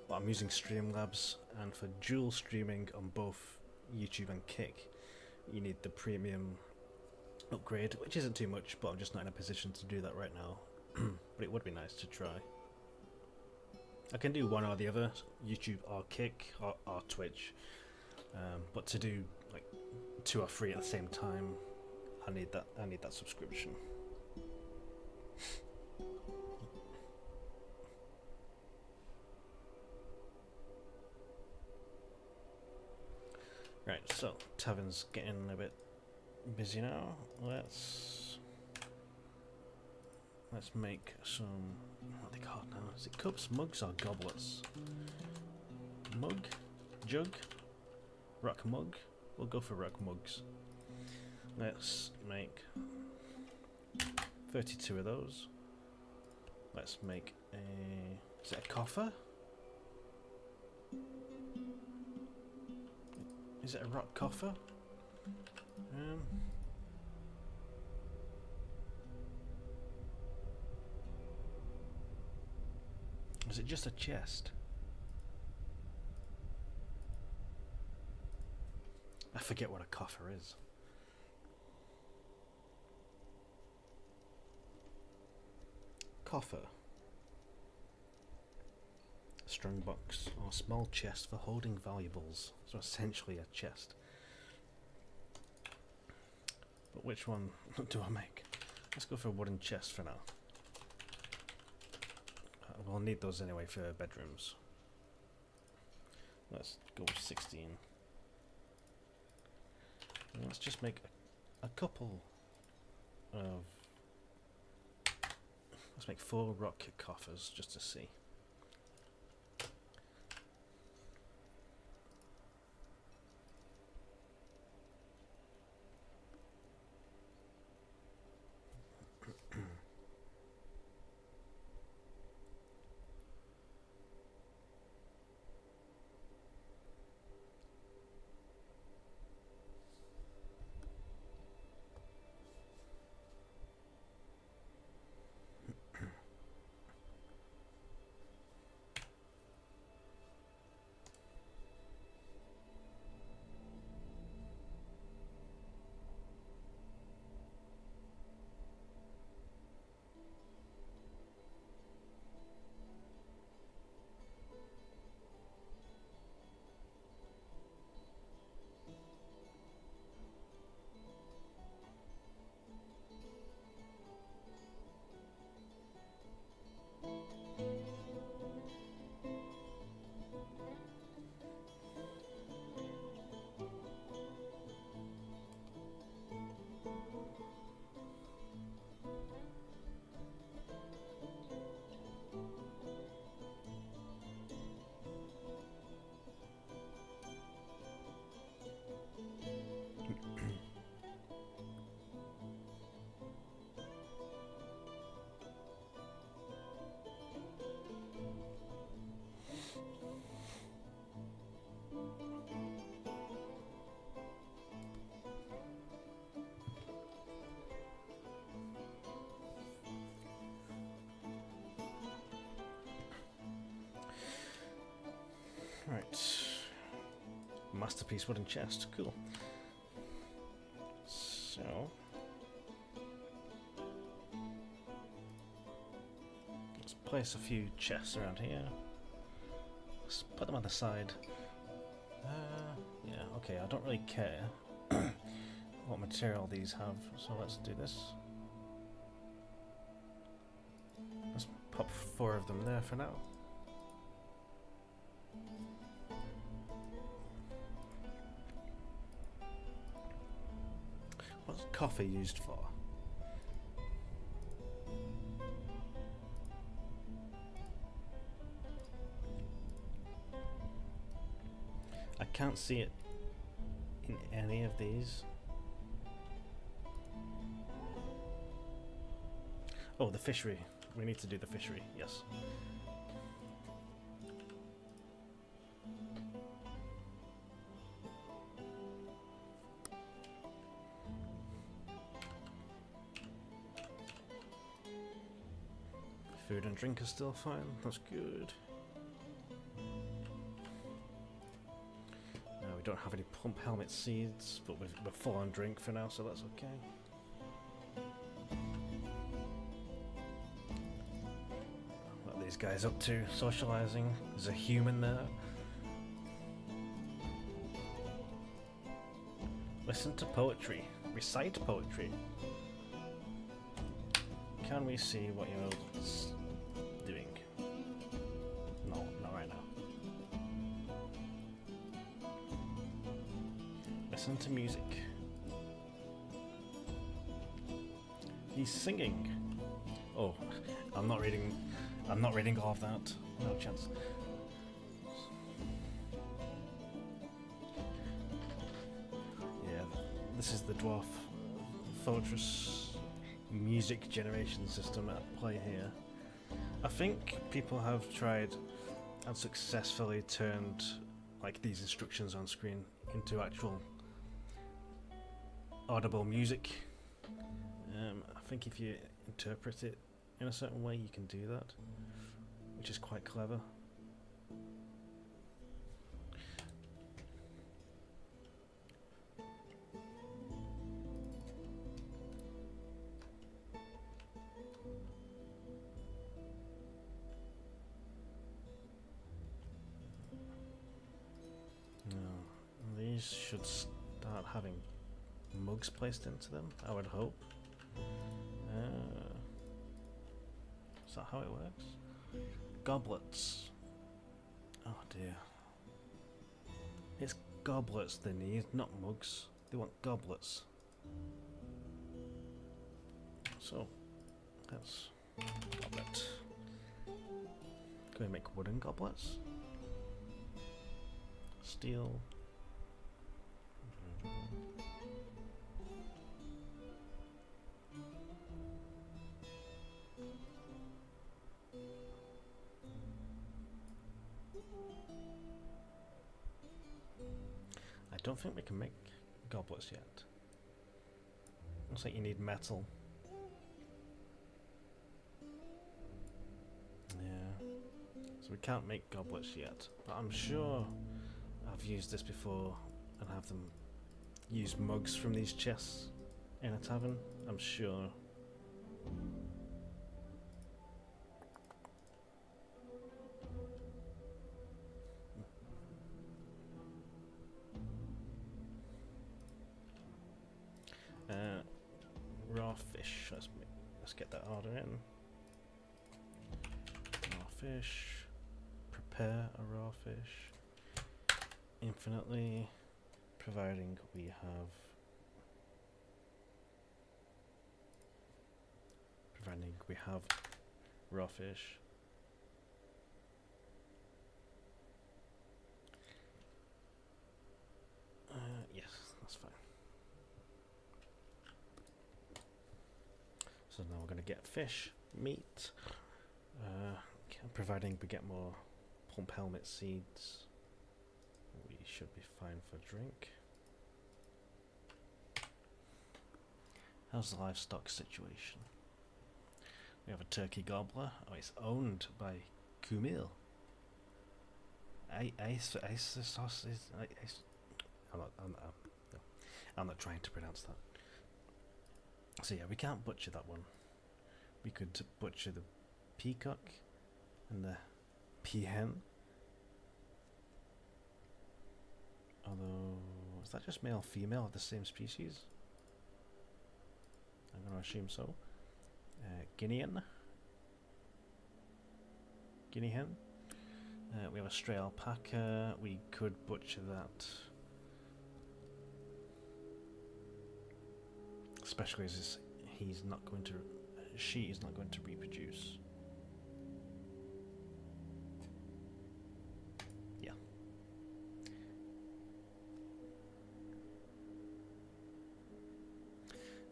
But I'm using Streamlabs, and for dual streaming on both YouTube and Kick, you need the premium upgrade, which isn't too much, but I'm just not in a position to do that right now. But it would be nice to try. I can do one or the other, YouTube or Kick or Twitch, but to do like 2 or 3 at the same time, I need that subscription. Right, so Tavern's getting a bit busy now. Let's make some, what are they called now? Is it cups, mugs, or goblets? Mug? Jug? Rock mug? We'll go for rock mugs. Let's make 32 of those. Let's make a, is it a coffer? Is it a rock coffer? Is it just a chest? I forget what a coffer is. Coffer. Strong box or small chest for holding valuables. So essentially a chest. But which one do I make? Let's go for a wooden chest for now. We'll need those anyway for bedrooms. Let's go with 16. And let's just make a couple of... Let's make 4 rock coffers just to see. masterpiece wooden chest. Cool. So let's place a few chests around here. Let's put them on the side. Yeah, okay, I don't really care what material these have, so let's do this. Let's pop 4 of them there for now. What's coffee used for? I can't see it in any of these. Oh, the fishery. We need to do the fishery, yes. Food and drink are still fine, that's good. No, we don't have any pump helmet seeds, but we're full on drink for now, so that's okay. What are these guys up to? Socializing? There's a human there. Listen to poetry. Recite poetry. Can we see what you're doing? No, not right now. Listen to music. He's singing. Oh, I'm not reading all of that. No chance. Yeah, this is the Dwarf Fortress music generation system at play here. I think people have tried and successfully turned like these instructions on screen into actual audible music. I think if you interpret it in a certain way you can do that, which is quite clever. Should start having mugs placed into them, I would hope. Is that how it works? Goblets. Oh dear. It's goblets they need, not mugs. They want goblets. So, let's goblet. Can we make wooden goblets? Steel. I don't think we can make goblets yet. Looks like you need metal. Yeah. So we can't make goblets yet. But I'm sure I've used this before and have them use mugs from these chests in a tavern. I'm sure. Raw fish. Let's get that order in. Raw fish. Prepare a raw fish. Infinitely, providing we have. Providing we have raw fish. Yes, that's fine. So now we're going to get fish, meat, providing we get more pump helmet seeds, we should be fine for drink. How's the livestock situation? We have a turkey gobbler. Oh, it's owned by Kumil. no, I'm not trying to pronounce that. So yeah, we can't butcher that one. We could butcher the peacock and the peahen. Although, is that just male female of the same species? I'm going to assume so. Guinea hen. We have a stray alpaca. We could butcher that. Especially as he's not going to, she is not going to reproduce. Yeah.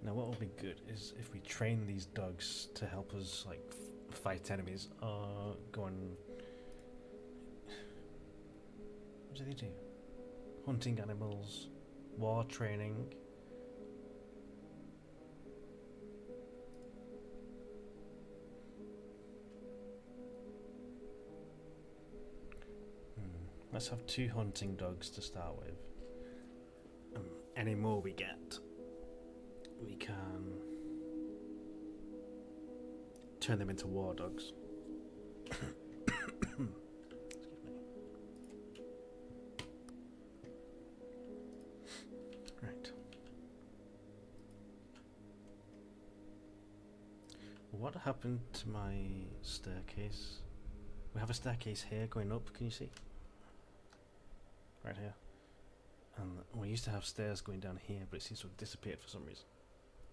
Now what will be good is if we train these dogs to help us like fight enemies or go and... What do they do? Hunting animals, war training. Let's have 2 hunting dogs to start with. Any more we get, we can turn them into war dogs. Excuse me. Right. What happened to my staircase? We have a staircase here going up, can you see? Right here. And we used to have stairs going down here, but it seems to have disappeared for some reason.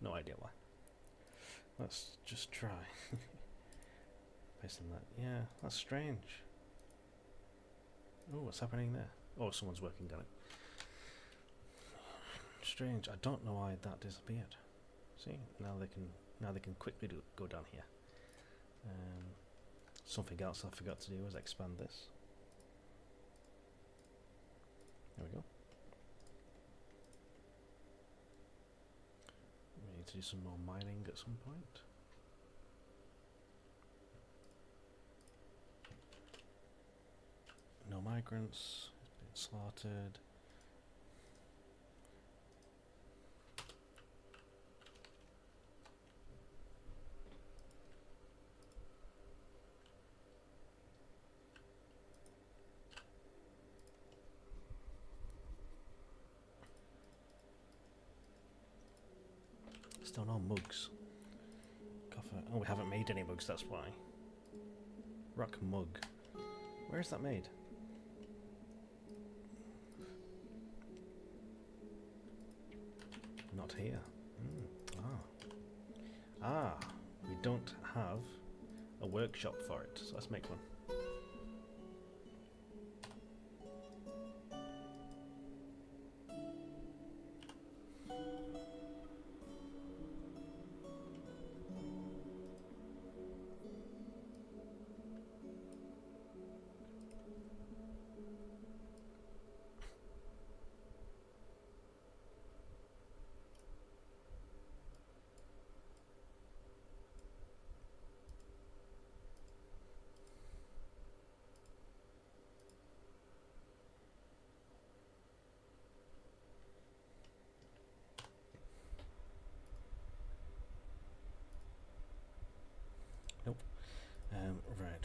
No idea why. Let's just try. Based on that. Yeah, that's strange. Oh, what's happening there? Oh, someone's working on it. Strange. I don't know why that disappeared. See, now they can quickly go down here. Something else I forgot to do was expand this. There we go. We need to do some more mining at some point. No migrants, it's been slaughtered. Still no mugs. Coffer. Oh, we haven't made any mugs, that's why. Rock mug. Where is that made? Not here. Ah, we don't have a workshop for it, so let's make one.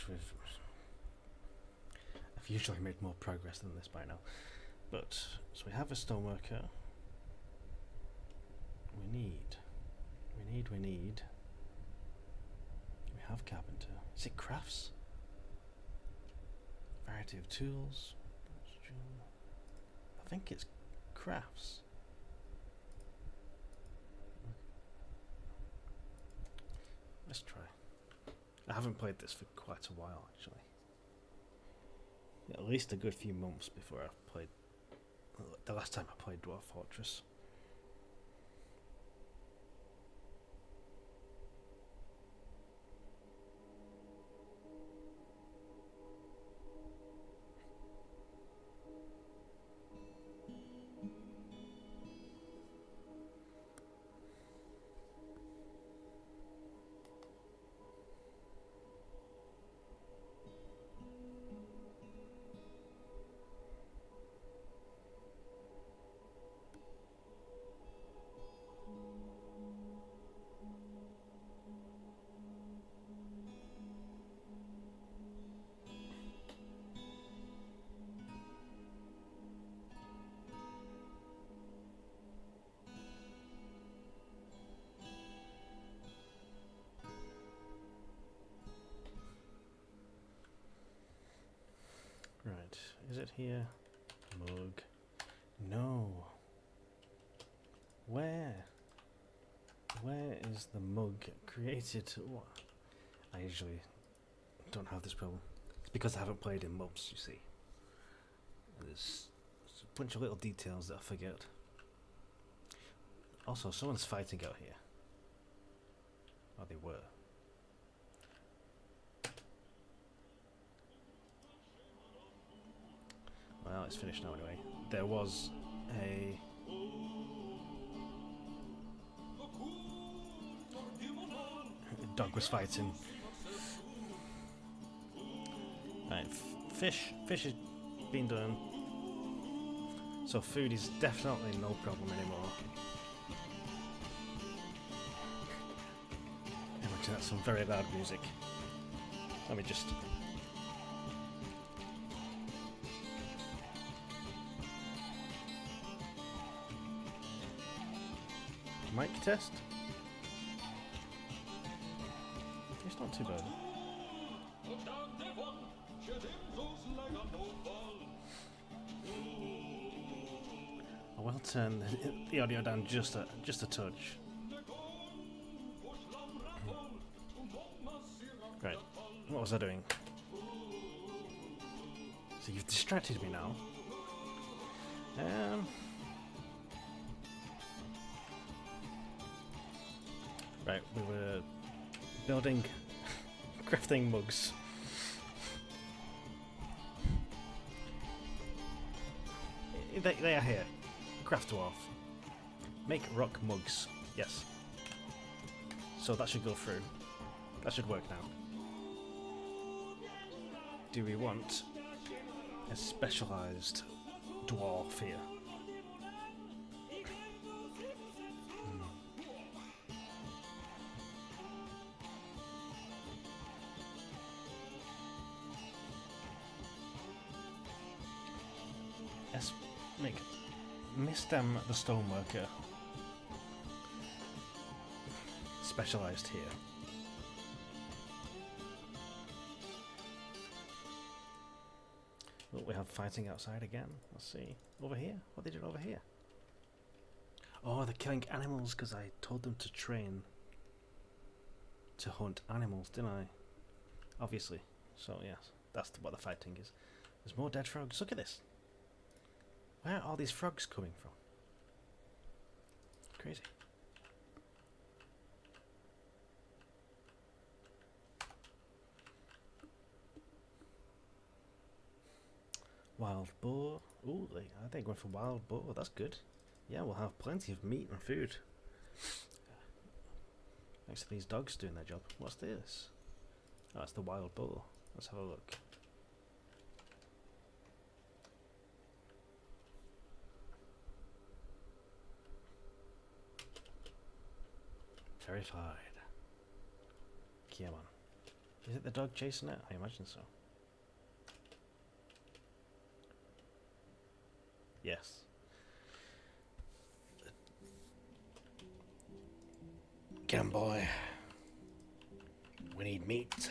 Right, I've usually made more progress than this by now. But, so we have a stoneworker. We have carpenter. Is it crafts? Variety of tools. I think it's crafts. Let's try. I haven't played this for quite a while, actually. At least a good few months before I played... The last time I played Dwarf Fortress. it here? Mug. No. Where? Where is the mug created? What? I usually don't have this problem. It's because I haven't played in mobs, you see. There's a bunch of little details that I forget. Also, someone's fighting out here. Oh, they were. Well, it's finished now anyway. There was a... dog was fighting. Right, fish is being done. So food is definitely no problem anymore. Imagine that's some very loud music. Let me just... mic test? It's not too bad. I will turn the audio down just a touch. Right, what was I doing? So you've distracted me now. Right, we were building, crafting mugs. They are here. Craft dwarf. Make rock mugs. Yes. So that should go through. That should work now. Do we want a specialized dwarf here? Let's make Mistam the Stoneworker specialized here. Oh, we have fighting outside again. Let's see. Over here? What are they doing over here? Oh, they're killing animals because I told them to train to hunt animals, didn't I? Obviously. So, yes, that's what the fighting is. There's more dead frogs. Look at this. Where are all these frogs coming from? Crazy. Wild boar. Ooh, I think going for wild boar. That's good. Yeah, we'll have plenty of meat and food. Thanks to these dogs doing their job. What's this? Oh, it's the wild boar. Let's have a look. Terrified. Come on. Is it the dog chasing it? I imagine so. Yes. Get him, boy. We need meat.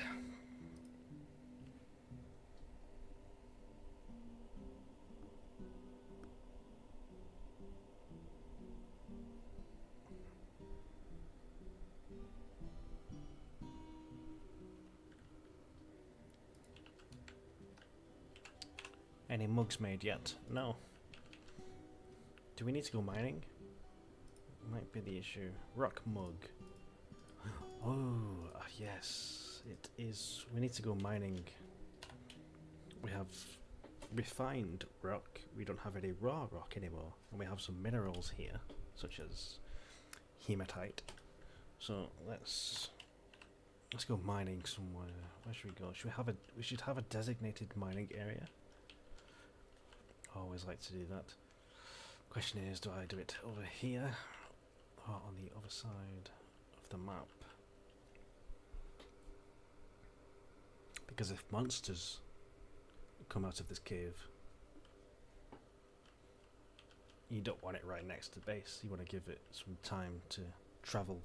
Any mugs made yet? No. Do we need to go mining? Might be the issue. Rock mug. Oh, yes. It is. We need to go mining. We have refined rock. We don't have any raw rock anymore. And we have some minerals here, such as hematite. So let's go mining somewhere. Where should we go? We should have a designated mining area. I always like to do that. Question is, do I do it over here or on the other side of the map? Because if monsters come out of this cave, you don't want it right next to base. You want to give it some time to travel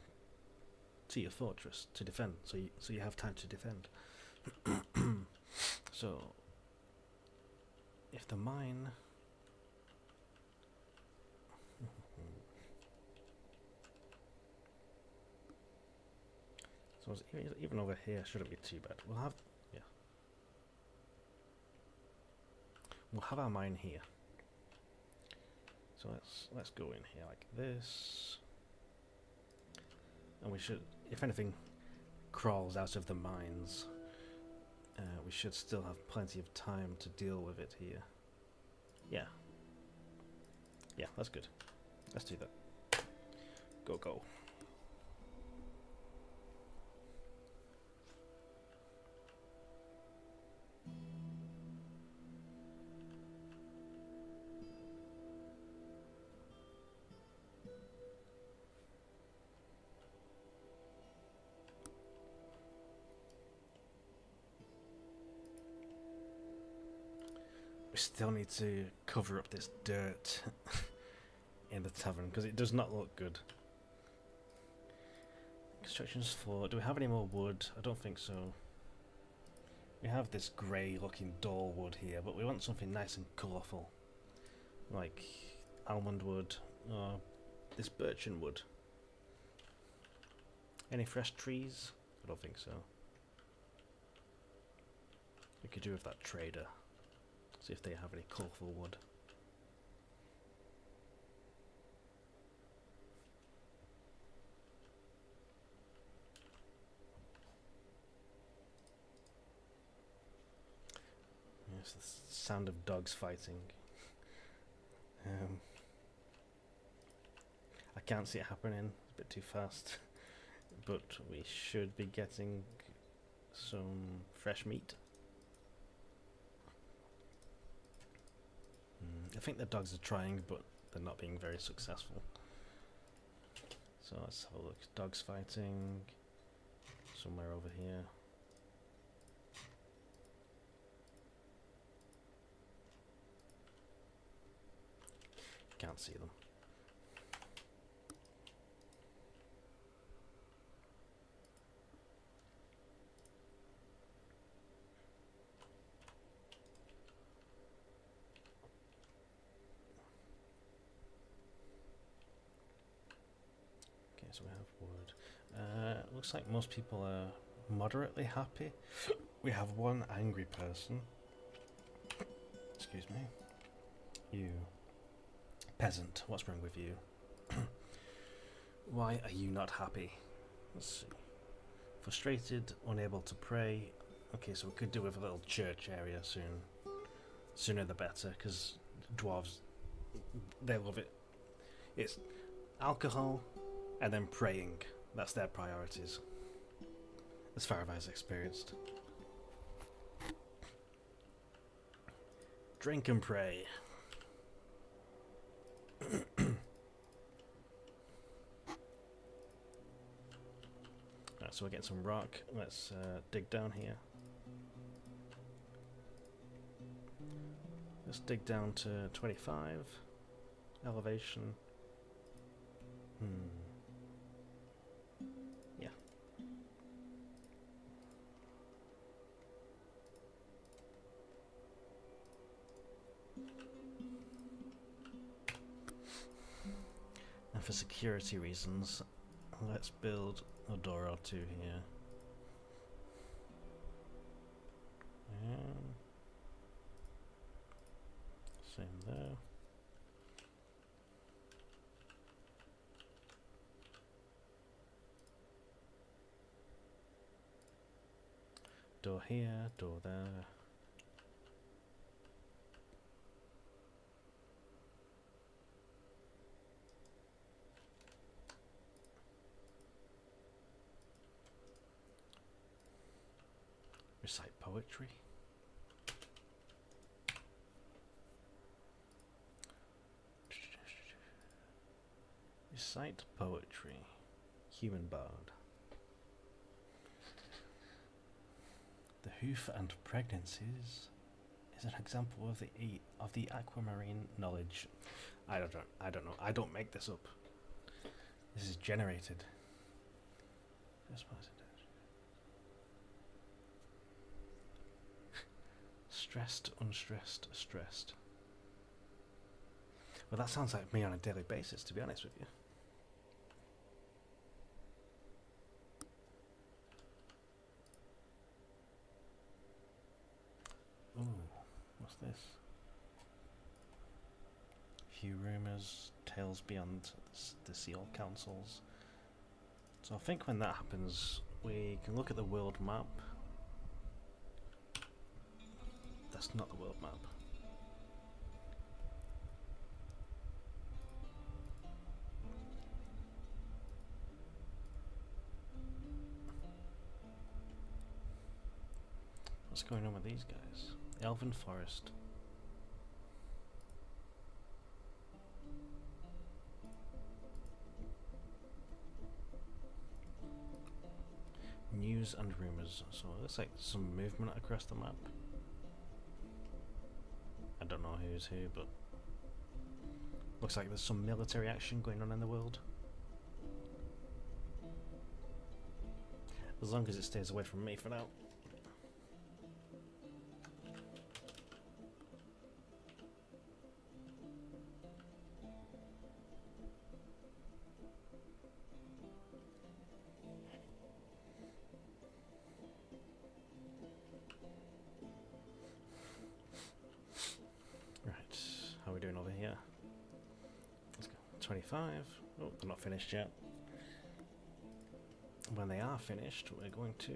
to your fortress to defend, so you have time to defend. So if the mine... So even over here shouldn't be too bad. We'll have... yeah. We'll have our mine here. So let's go in here like this. And we should, if anything crawls out of the mines, we should still have plenty of time to deal with it here. Yeah. Yeah, that's good. Let's do that. Go, go. We still need to cover up this dirt in the tavern because it does not look good. Construction's for... do we have any more wood? I don't think so. We have this grey looking dull wood here, but we want something nice and colourful. Like almond wood or this birchen wood. Any fresh trees? I don't think so. We could do with that trader. See if they have any colourful wood. Yes, the sound of dogs fighting. I can't see it happening, it's a bit too fast. But we should be getting some fresh meat. I think the dogs are trying, but they're not being very successful. So let's have a look. Dogs fighting somewhere over here. Can't see them. So we have wood. Looks like most people are moderately happy. We have one angry person. Excuse me. You. Peasant, what's wrong with you? Why are you not happy? Let's see. Frustrated, unable to pray. Okay, so we could do with a little church area soon. Sooner the better, because dwarves, they love it. It's alcohol, and then praying. That's their priorities. As far as I've experienced. Drink and pray. Right, so we're getting some rock. Let's dig down here. Let's dig down to 25 elevation. Yeah. And for security reasons, let's build a door or two here. Same there. Door here, door there. Recite poetry. Recite poetry. Human bard. The hoof and pregnancies is an example of the aquamarine knowledge. I don't know. I don't make this up. This is generated. Stressed, unstressed, stressed. Well, that sounds like me on a daily basis, to be honest with you. Ooh, what's this? Few rumours, tales beyond the Seal Councils. So I think when that happens, we can look at the world map. That's not the world map. What's going on with these guys? Elven Forest. News and rumours. So it looks like some movement across the map. I don't know who's who, but looks like there's some military action going on in the world. As long as it stays away from me for now. How are we doing over here? Let's go. 25. Oh, they're not finished yet. When they are finished, we're going to...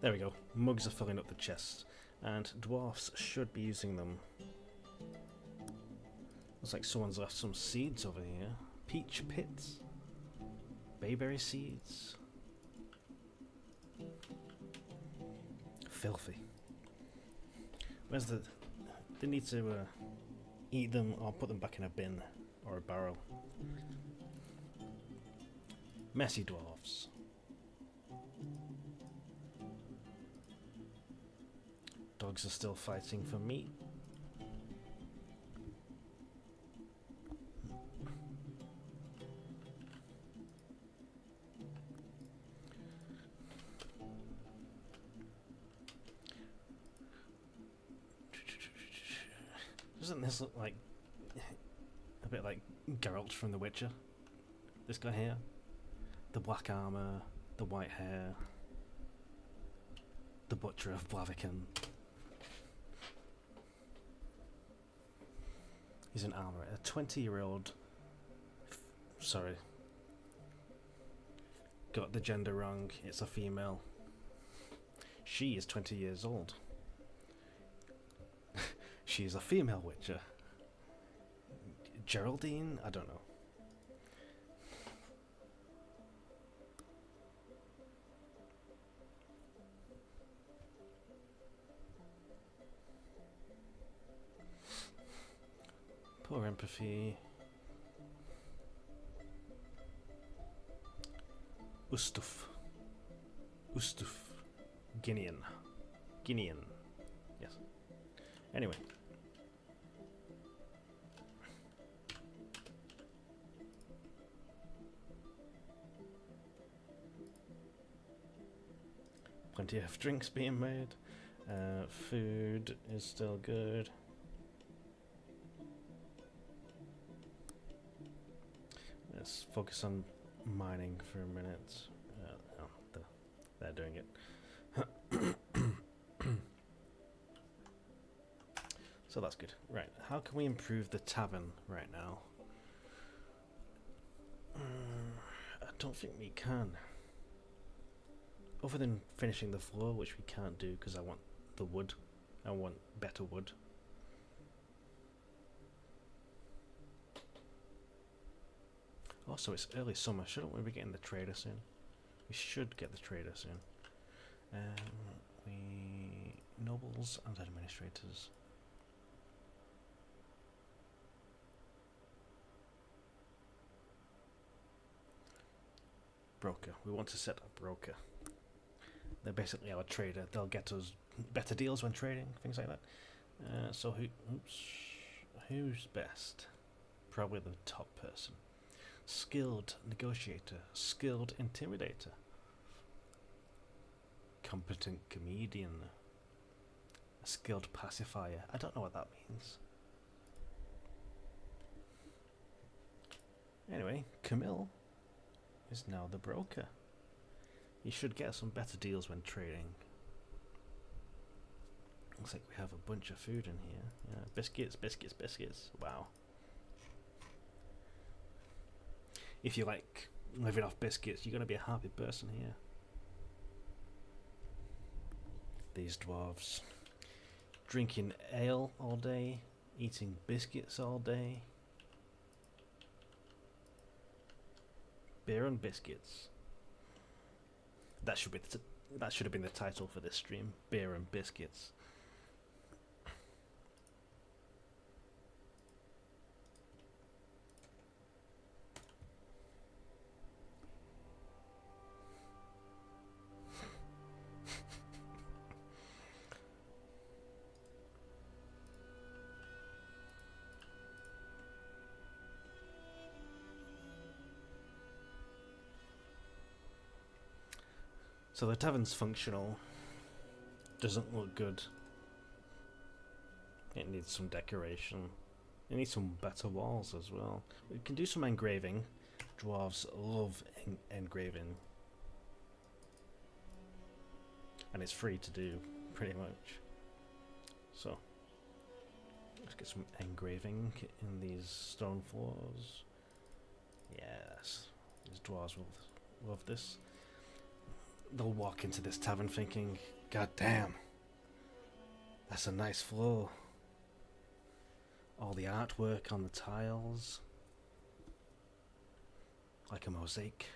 There we go. Mugs are filling up the chests, and dwarfs should be using them. Looks like someone's left some seeds over here. Peach pits. Bayberry seeds. Filthy. Where's the... They need to eat them or put them back in a bin or a barrel. Messy dwarfs. Dogs are still fighting for meat. Doesn't this look like a bit like Geralt from The Witcher? This guy here? The black armour, the white hair, the Butcher of Blaviken. He's an armourer. A 20-year-old... Sorry. Got the gender wrong. It's a female. She is 20 years old. She is a female witcher. Geraldine? I don't know. Poor empathy. Ustuf. Ustuf. Guinean. Guinean. Yes. Anyway. Plenty of drinks being made. Food is still good. Let's focus on mining for a minute. They're doing it. So that's good. Right, how can we improve the tavern right now? I don't think we can. Other than finishing the floor, which we can't do because I want the wood. I want better wood. Also, it's early summer. Shouldn't we be getting the trader soon? We should get the trader soon. Nobles and administrators. Broker. We want to set up broker. They're basically our trader. They'll get us better deals when trading, things like that. So who's best? Probably the top person. Skilled negotiator, skilled intimidator, competent comedian, a skilled pacifier. I don't know what that means. Anyway, Camille is now the broker. You should get some better deals when trading. Looks like we have a bunch of food in here. Yeah, biscuits, biscuits, biscuits. Wow. If you like living off biscuits, you're going to be a happy person here. These dwarves. Drinking ale all day, eating biscuits all day. Beer and biscuits. That should have been the title for this stream. Beer and biscuits. So the tavern's functional. Doesn't look good. It needs some decoration. It needs some better walls as well. We can do some engraving. Dwarves love engraving. And it's free to do, pretty much. So, let's get some engraving in these stone floors. Yes, these dwarves will love this. They'll walk into this tavern thinking, God damn, that's a nice floor. All the artwork on the tiles, like a mosaic.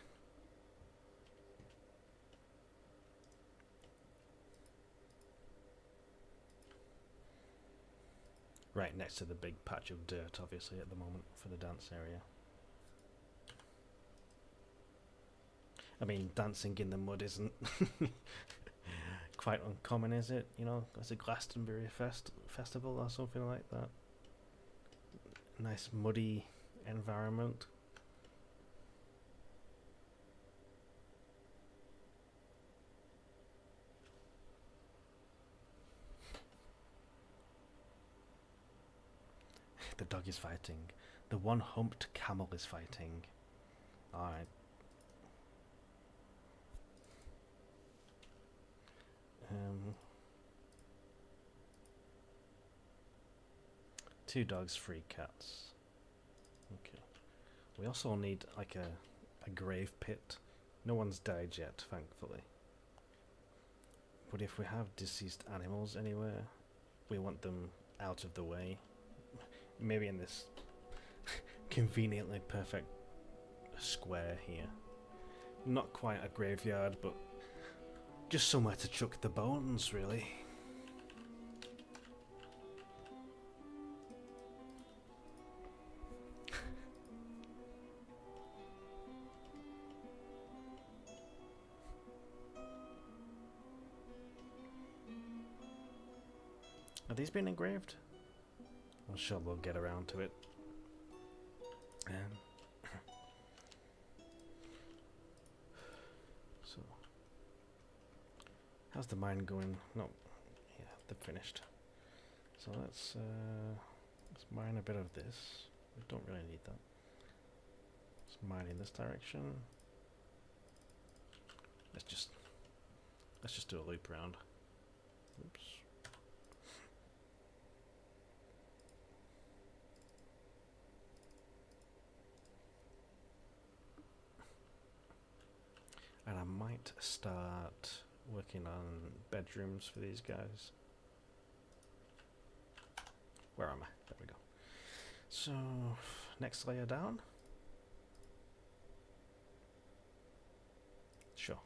Right next to the big patch of dirt, obviously, at the moment, for the dance area. I mean, dancing in the mud isn't quite uncommon, is it? You know, it's a Glastonbury festival or something like that. Nice muddy environment. The dog is fighting. The one-humped camel is fighting. Alright. Two dogs, 3 cats. Okay. We also need like a grave pit. No one's died yet, thankfully. But if we have deceased animals anywhere, we want them out of the way. Maybe in this conveniently perfect square here. Not quite a graveyard, but just somewhere to chuck the bones, really. Have these been engraved? I'm sure we'll get around to it. So, how's the mine going? No, yeah, they're finished. So let's mine a bit of this. We don't really need that. Let's mine in this direction. Let's just do a loop around. Oops. And I might start working on bedrooms for these guys. Where am I? There we go. So, next layer down. Sure.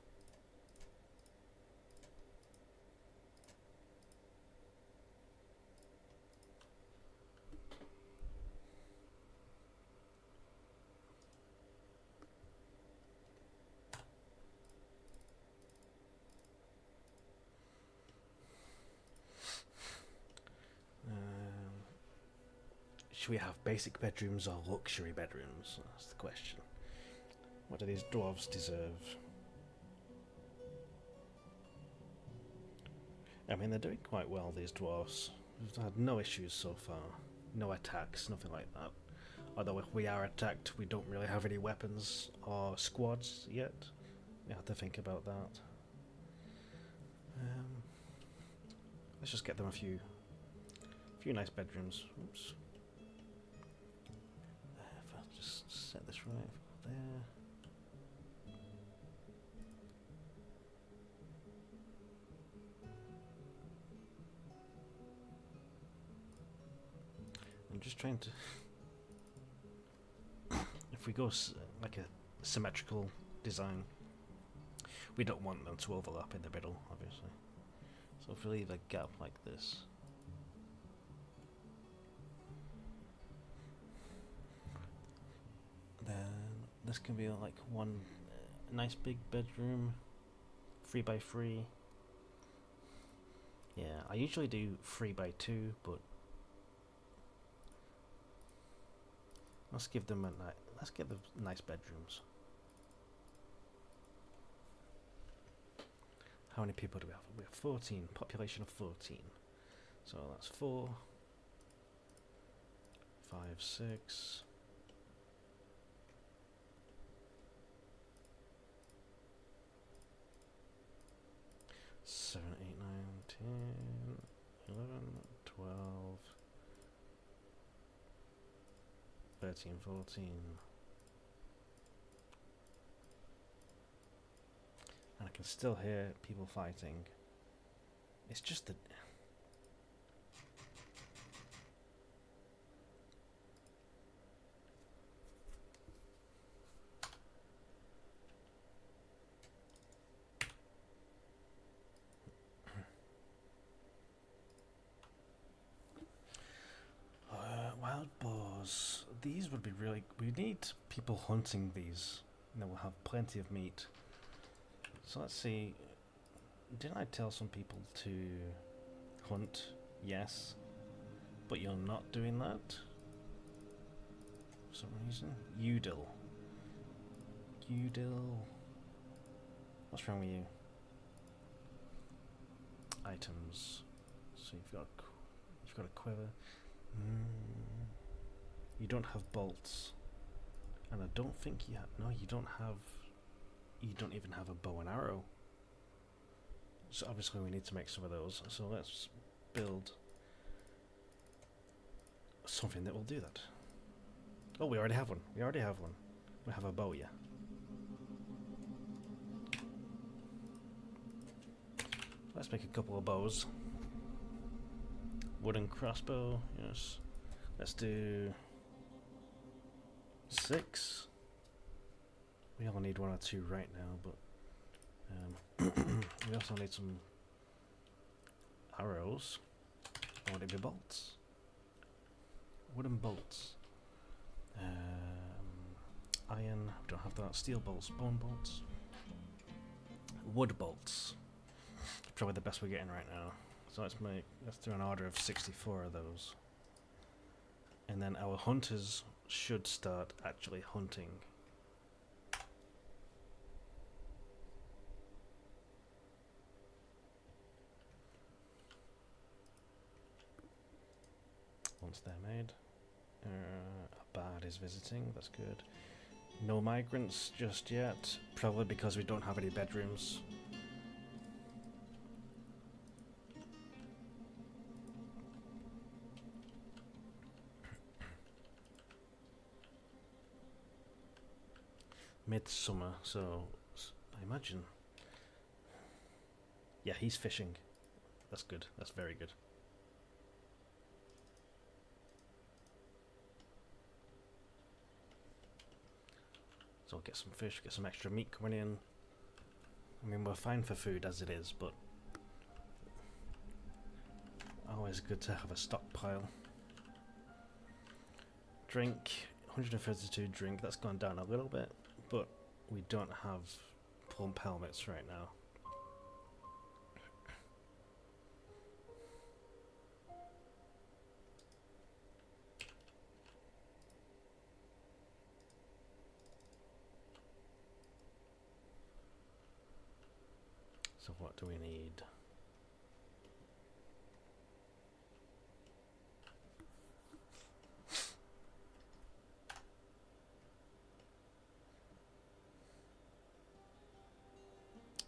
should we have basic bedrooms or luxury bedrooms? That's the question. What do these dwarves deserve? I mean, they're doing quite well, these dwarves. We've had no issues so far. No attacks, nothing like that. Although if we are attacked, we don't really have any weapons or squads yet. We have to think about that. Let's just get them a few nice bedrooms. Oops. If I just set this right there. I'm just trying to. If we go like a symmetrical design, we don't want them to overlap in the middle, obviously. So if we leave a gap like this. Then this can be like one nice big bedroom, 3x3. Yeah, I usually do 3x2, but let's give them let's get the nice bedrooms. How many people do we have? We have 14. Population of 14. So that's 4, 5, 6. 7, 8, 9, 10, 11, 12, 13, 14. And I can still hear people fighting. It's just that. Wild boars. These would be really. We need people hunting these. And then we'll have plenty of meat. So let's see. Didn't I tell some people to hunt? Yes. But you're not doing that? For some reason? Udil. Udil. What's wrong with you? Items. So you've got a quiver. You don't have bolts. And I don't think you have. No, you don't have. You don't even have a bow and arrow. So obviously we need to make some of those. So let's build something that will do that. Oh, we already have one. We already have one. We have a bow, yeah. Let's make a couple of bows. Wooden crossbow, yes. Let's do 6. We only need 1 or 2 right now, but we also need some arrows. Or would it be bolts? Wooden bolts. Iron, don't have that. Steel bolts, bone bolts. Wood bolts. Probably the best we're getting right now. So let's do an order of 64 of those. And then our hunters should start actually hunting. Once they're made. A bard is visiting, that's good. No migrants just yet, probably because we don't have any bedrooms. Midsummer, so I imagine. Yeah, he's fishing. That's good, that's very good. So we'll get some fish, get some extra meat coming in. I mean, we're fine for food as it is, but always good to have a stockpile. Drink, 132 drink, that's gone down a little bit, but we don't have plump helmets right now. So what do we need?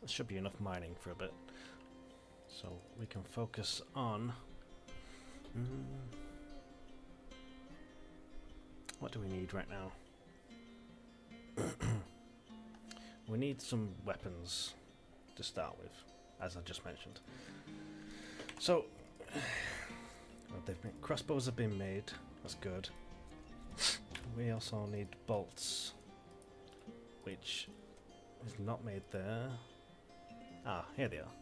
There should be enough mining for a bit. So we can focus on... what do we need right now? We need some weapons to start with, as I just mentioned. So, well, crossbows have been made, that's good. We also need bolts, which is not made there. Ah, here they are,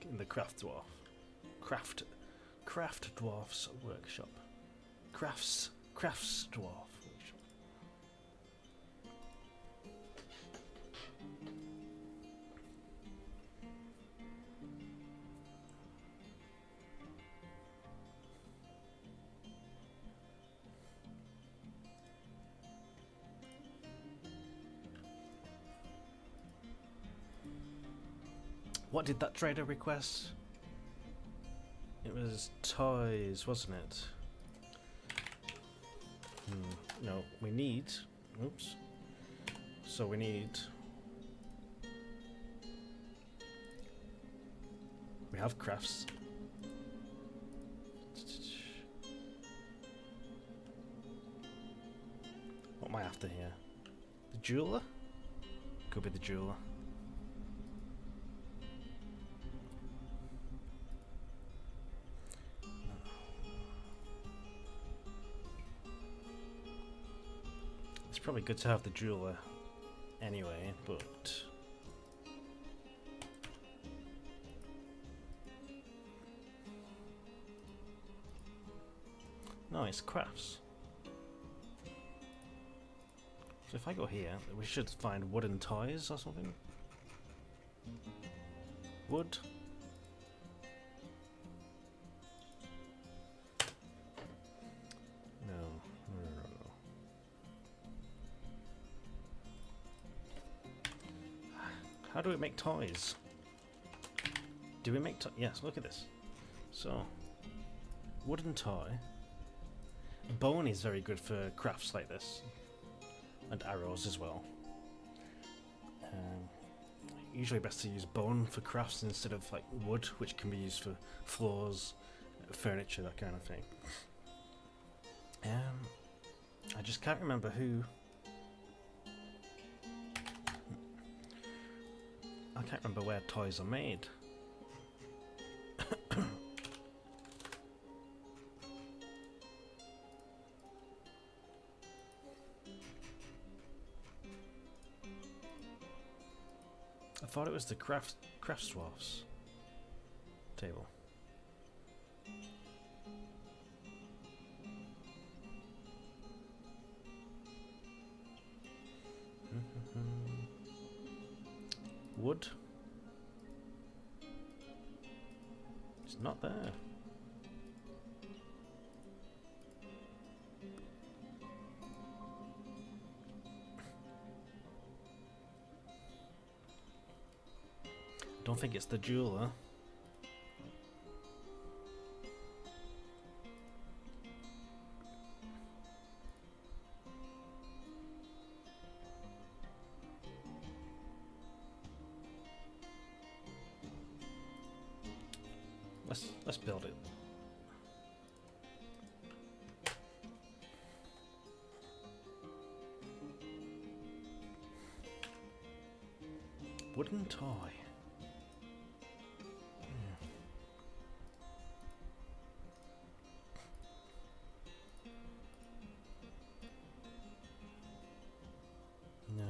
in the craft dwarf's workshop. Crafts dwarf workshop. What did that trader request? It was toys, wasn't it? No, we need... Oops. So we need... We have crafts. What am I after here? The jeweler? Could be the jeweler. It's probably good to have the jeweler anyway, but... No, it's crafts. So if I go here, we should find wooden toys or something. Wood. No. How do we make toys? Do we make toys? Yes, look at this. So, wooden toy. Bone is very good for crafts like this. And arrows as well. Usually best to use bone for crafts instead of like wood, which can be used for floors, furniture, that kind of thing. I just can't remember who... I can't remember where toys are made. I thought it was the craft dwarfs table. Wood. It's not there. Don't think it's the jeweler. Let's build it. Wooden toy. No.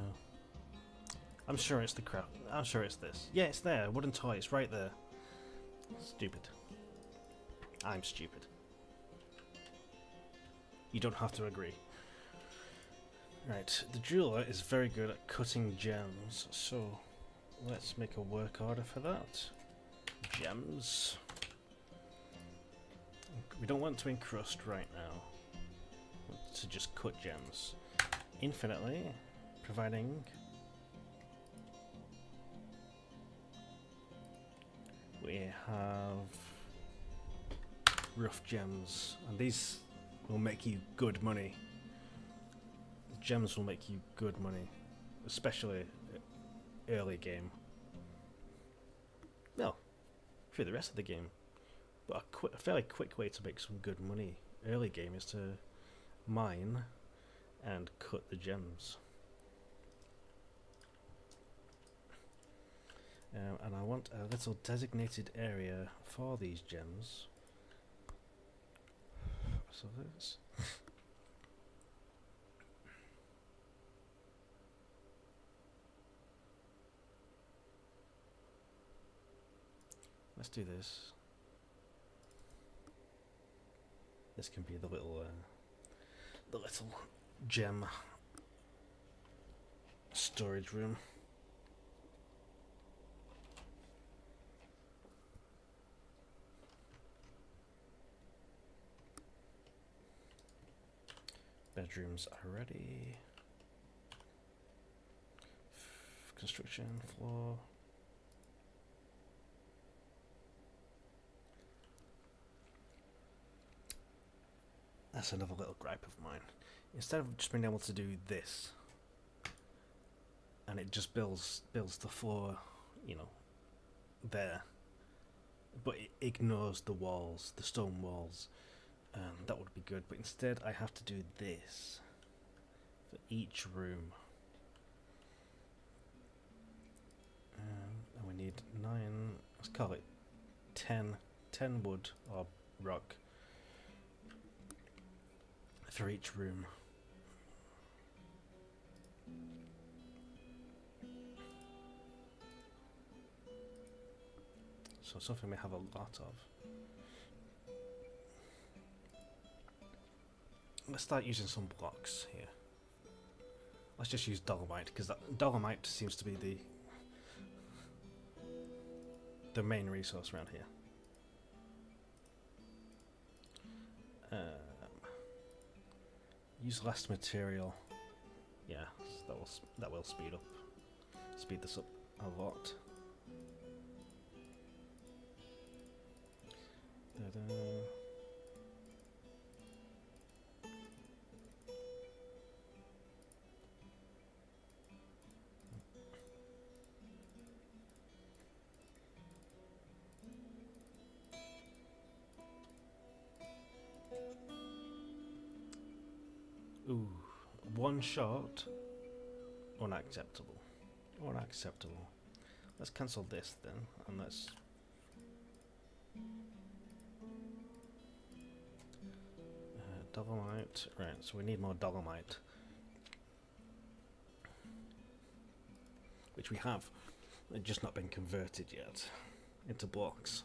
I'm sure it's the crowd. I'm sure it's this. Yeah, it's there. Wooden toy. It's right there. Stupid. I'm stupid. You don't have to agree. Right, the jeweler is very good at cutting gems, so let's make a work order for that. Gems. We don't want to encrust right now. We want to just cut gems infinitely, providing we have rough gems, and these will make you good money. Gems will make you good money, especially early game. Well, through the rest of the game, but a fairly quick way to make some good money early game is to mine and cut the gems. And I want a little designated area for these gems. So let's do this. This can be the little gem storage room. Bedrooms are ready. Construction floor. That's another little gripe of mine. Instead of just being able to do this, and it just builds the floor, you know, there, but it ignores the walls, the stone walls. That would be good, but instead I have to do this for each room. And we need 9, let's call it 10 wood or rock for each room. So something we have a lot of. Let's start using some blocks here. Let's just use dolomite, because dolomite seems to be the main resource around here. Use less material. Yeah, that will speed this up a lot. Da-da. Ooh, one shot. Unacceptable. Unacceptable. Let's cancel this then, and let's... dolomite. Right, so we need more dolomite. Which we have. It's just not been converted yet into blocks.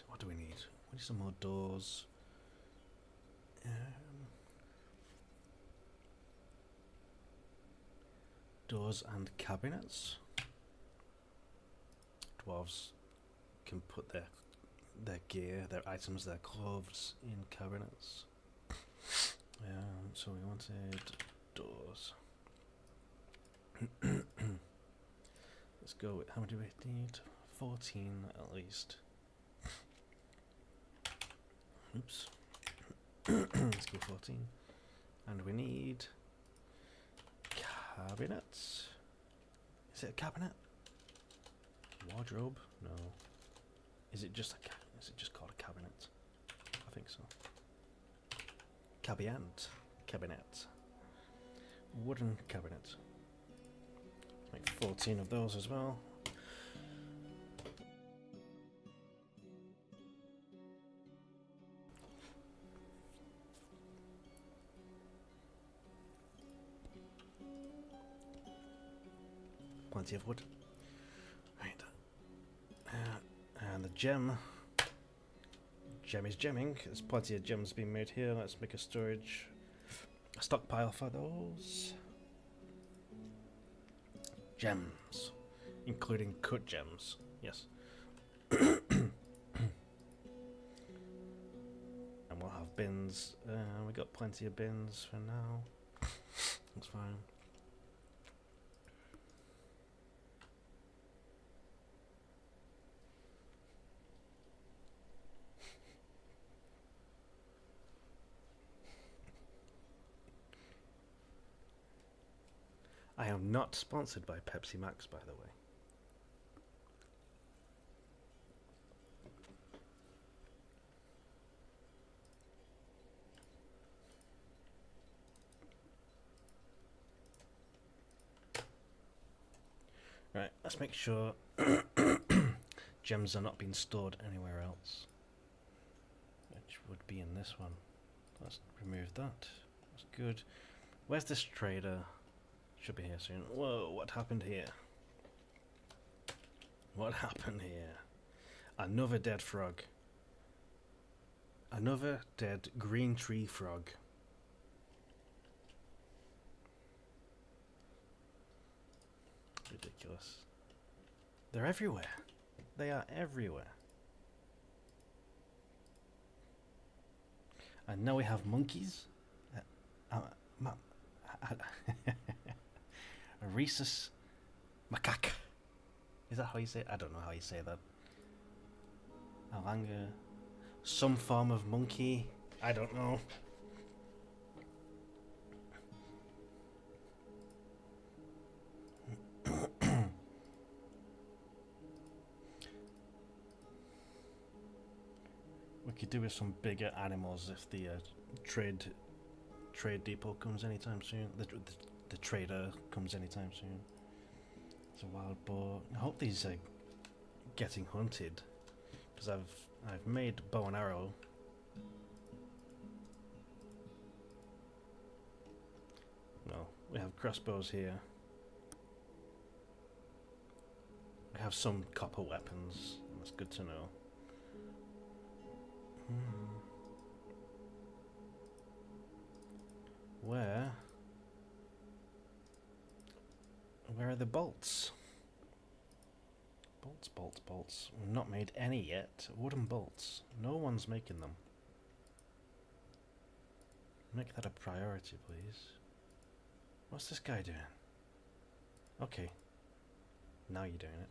What do we need? We need some more doors. Doors and cabinets. Dwarves can put their gear, their items, their clothes in cabinets. So we wanted doors. Let's go with, how many do we need? 14 at least. Oops. Let's go 14. And we need cabinets. Is it a cabinet? Wardrobe? No. Is it just is it just called a cabinet? I think so. Cabinet. Wooden cabinet. Make 14 of those as well. Plenty of wood. Right. And the gem is gemming. There's plenty of gems being made here. Let's make a stockpile for those. gems, including cut gems. Yes. And we'll have bins. We got plenty of bins for now. That's fine. I am not sponsored by Pepsi Max, by the way. Right, let's make sure gems are not being stored anywhere else. Which would be in this one. Let's remove that. That's good. Where's this trader? Should be here soon. Whoa, what happened here? What happened here? Another dead frog. Another dead green tree frog. Ridiculous. They're everywhere. They are everywhere. And now we have monkeys. A rhesus macaque. Is that how you say it? I don't know how you say that. Alanga. Some form of monkey. I don't know. We could do with some bigger animals if the trade depot comes anytime soon. The trader comes anytime soon. It's a wild boar. I hope these are getting hunted, because I've made bow and arrow. Well, we have crossbows here. We have some copper weapons. That's good to know. Where are the bolts? Bolts. We've not made any yet. Wooden bolts. No one's making them. Make that a priority, please. What's this guy doing? Okay. Now you're doing it.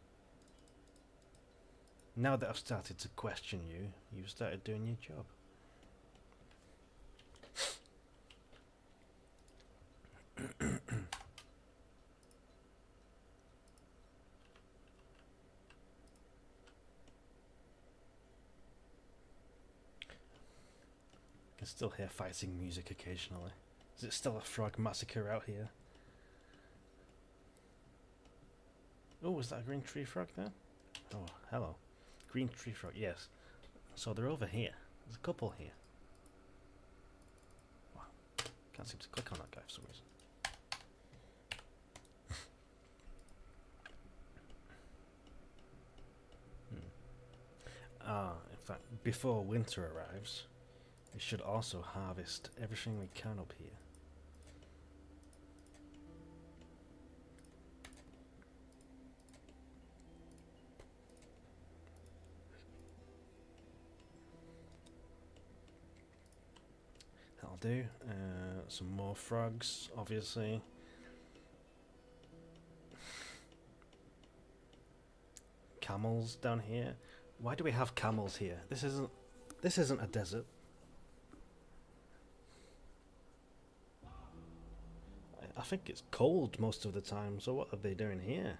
Now that I've started to question you, you've started doing your job. I can still hear fighting music occasionally. Is it still a frog massacre out here? Oh, is that a green tree frog there? Oh, hello. Green tree frog, yes. So they're over here. There's a couple here. Wow. Can't seem to click on that guy for some reason. In fact, before winter arrives, we should also harvest everything we can up here. That'll do. Some more frogs, obviously. Camels down here. Why do we have camels here? This isn't a desert. I think it's cold most of the time, so what are they doing here?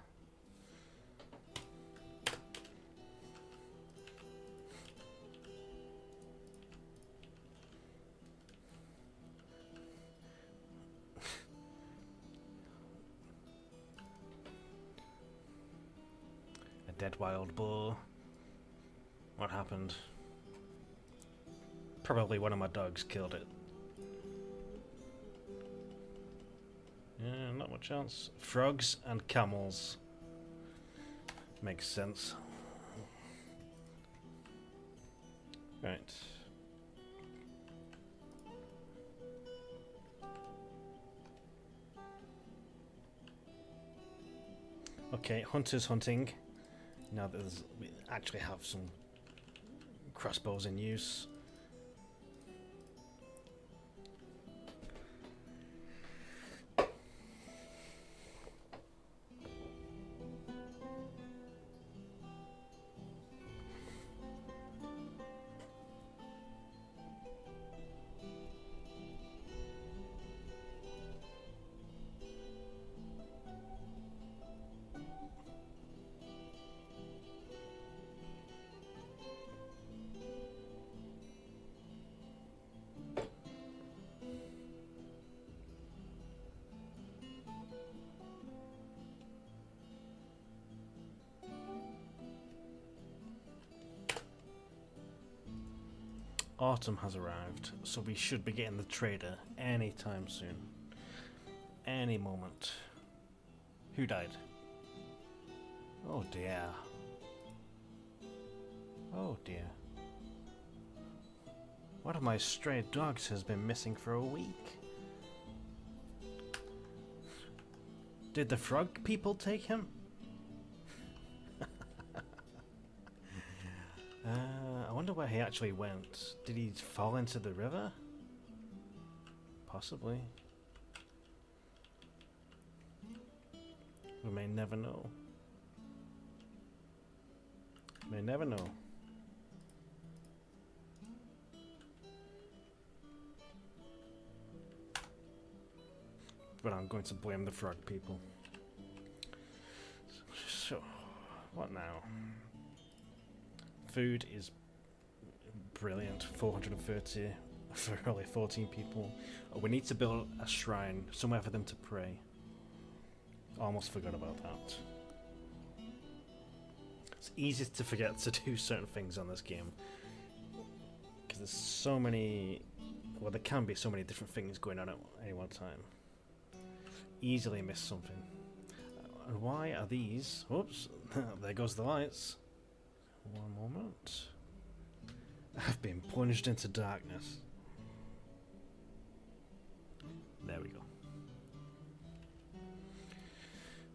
A dead wild boar. What happened? Probably one of my dogs killed it. Yeah, not much else. Frogs and camels. Makes sense. Right. Okay, hunters hunting. Now that we actually have some crossbows in use. Autumn has arrived, so we should be getting the trader anytime soon. Any moment. Who died? Oh dear. Oh dear. One of my stray dogs has been missing for a week. Did the frog people take him? I wonder where he actually went. Did he fall into the river? Possibly. We may never know. May never know. But I'm going to blame the frog people. So, what now? Food is brilliant. 430 for only 14 people. Oh, we need to build a shrine, somewhere for them to pray. Almost forgot about that. It's easy to forget to do certain things on this game. Because there's so many... Well, there can be so many different things going on at any one time. Easily miss something. And why are these... Oops, there goes the lights. One moment. I've been plunged into darkness. There we go.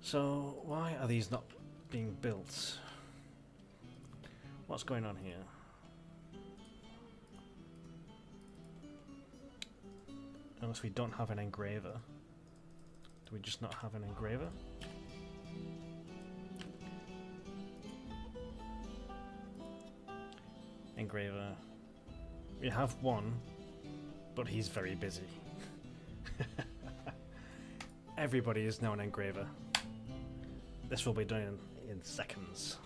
So, why are these not being built? What's going on here? Unless we don't have an engraver. Do we just not have an engraver? Engraver. We have one, but he's very busy. Everybody is now an engraver. This will be done in seconds.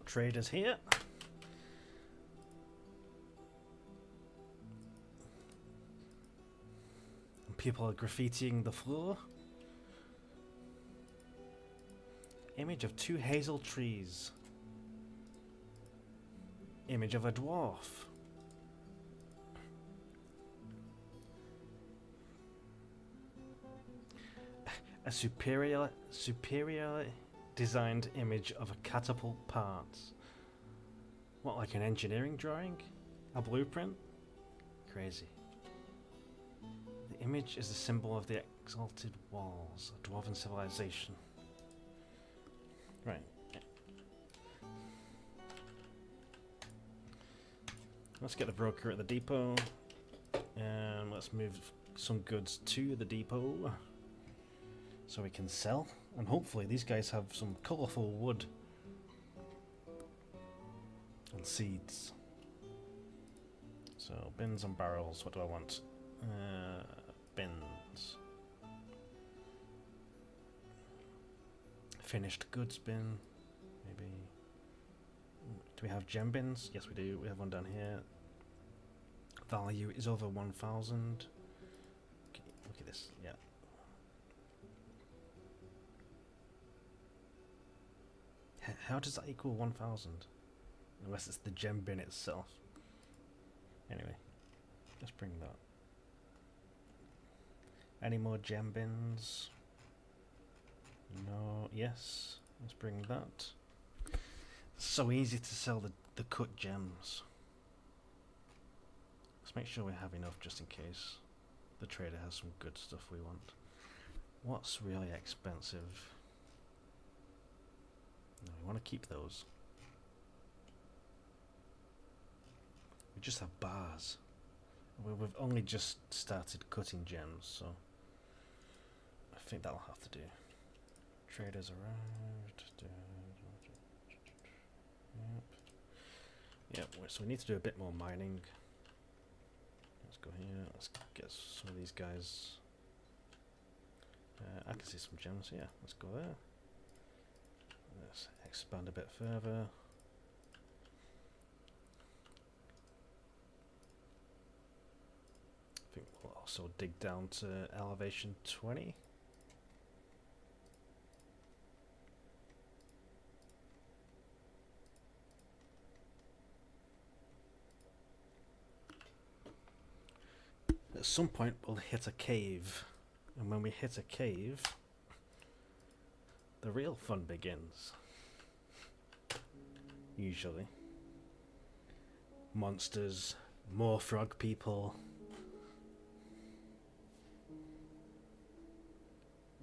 Traders here. And people are graffitiing the floor. Image of 2 hazel trees. Image of a dwarf. A superior designed image of a catapult parts. What, like an engineering drawing? A blueprint? Crazy. The image is a symbol of the exalted walls, a dwarven civilization. Right. Let's get the broker at the depot. And let's move some goods to the depot so we can sell. And hopefully these guys have some colourful wood and seeds. So bins and barrels, what do I want? Bins. Finished goods bin, maybe. Do we have gem bins? Yes we do, we have one down here. Value is over 1,000. Okay, look at this, yeah. How does that equal 1,000? Unless it's the gem bin itself. Anyway, let's bring that. Any more gem bins? No. Yes. Let's bring that. It's so easy to sell the cut gems. Let's make sure we have enough just in case the trader has some good stuff we want. What's really expensive? No, we want to keep those. We just have bars. We've only just started cutting gems, so I think that'll have to do. Traders arrived. Yep. So we need to do a bit more mining. Let's go here. Let's get some of these guys. I can see some gems. Yeah, let's go there. Let's expand a bit further. I think we'll also dig down to elevation 20. At some point we'll hit a cave, and when we hit a cave, the real fun begins. Usually. Monsters, more frog people,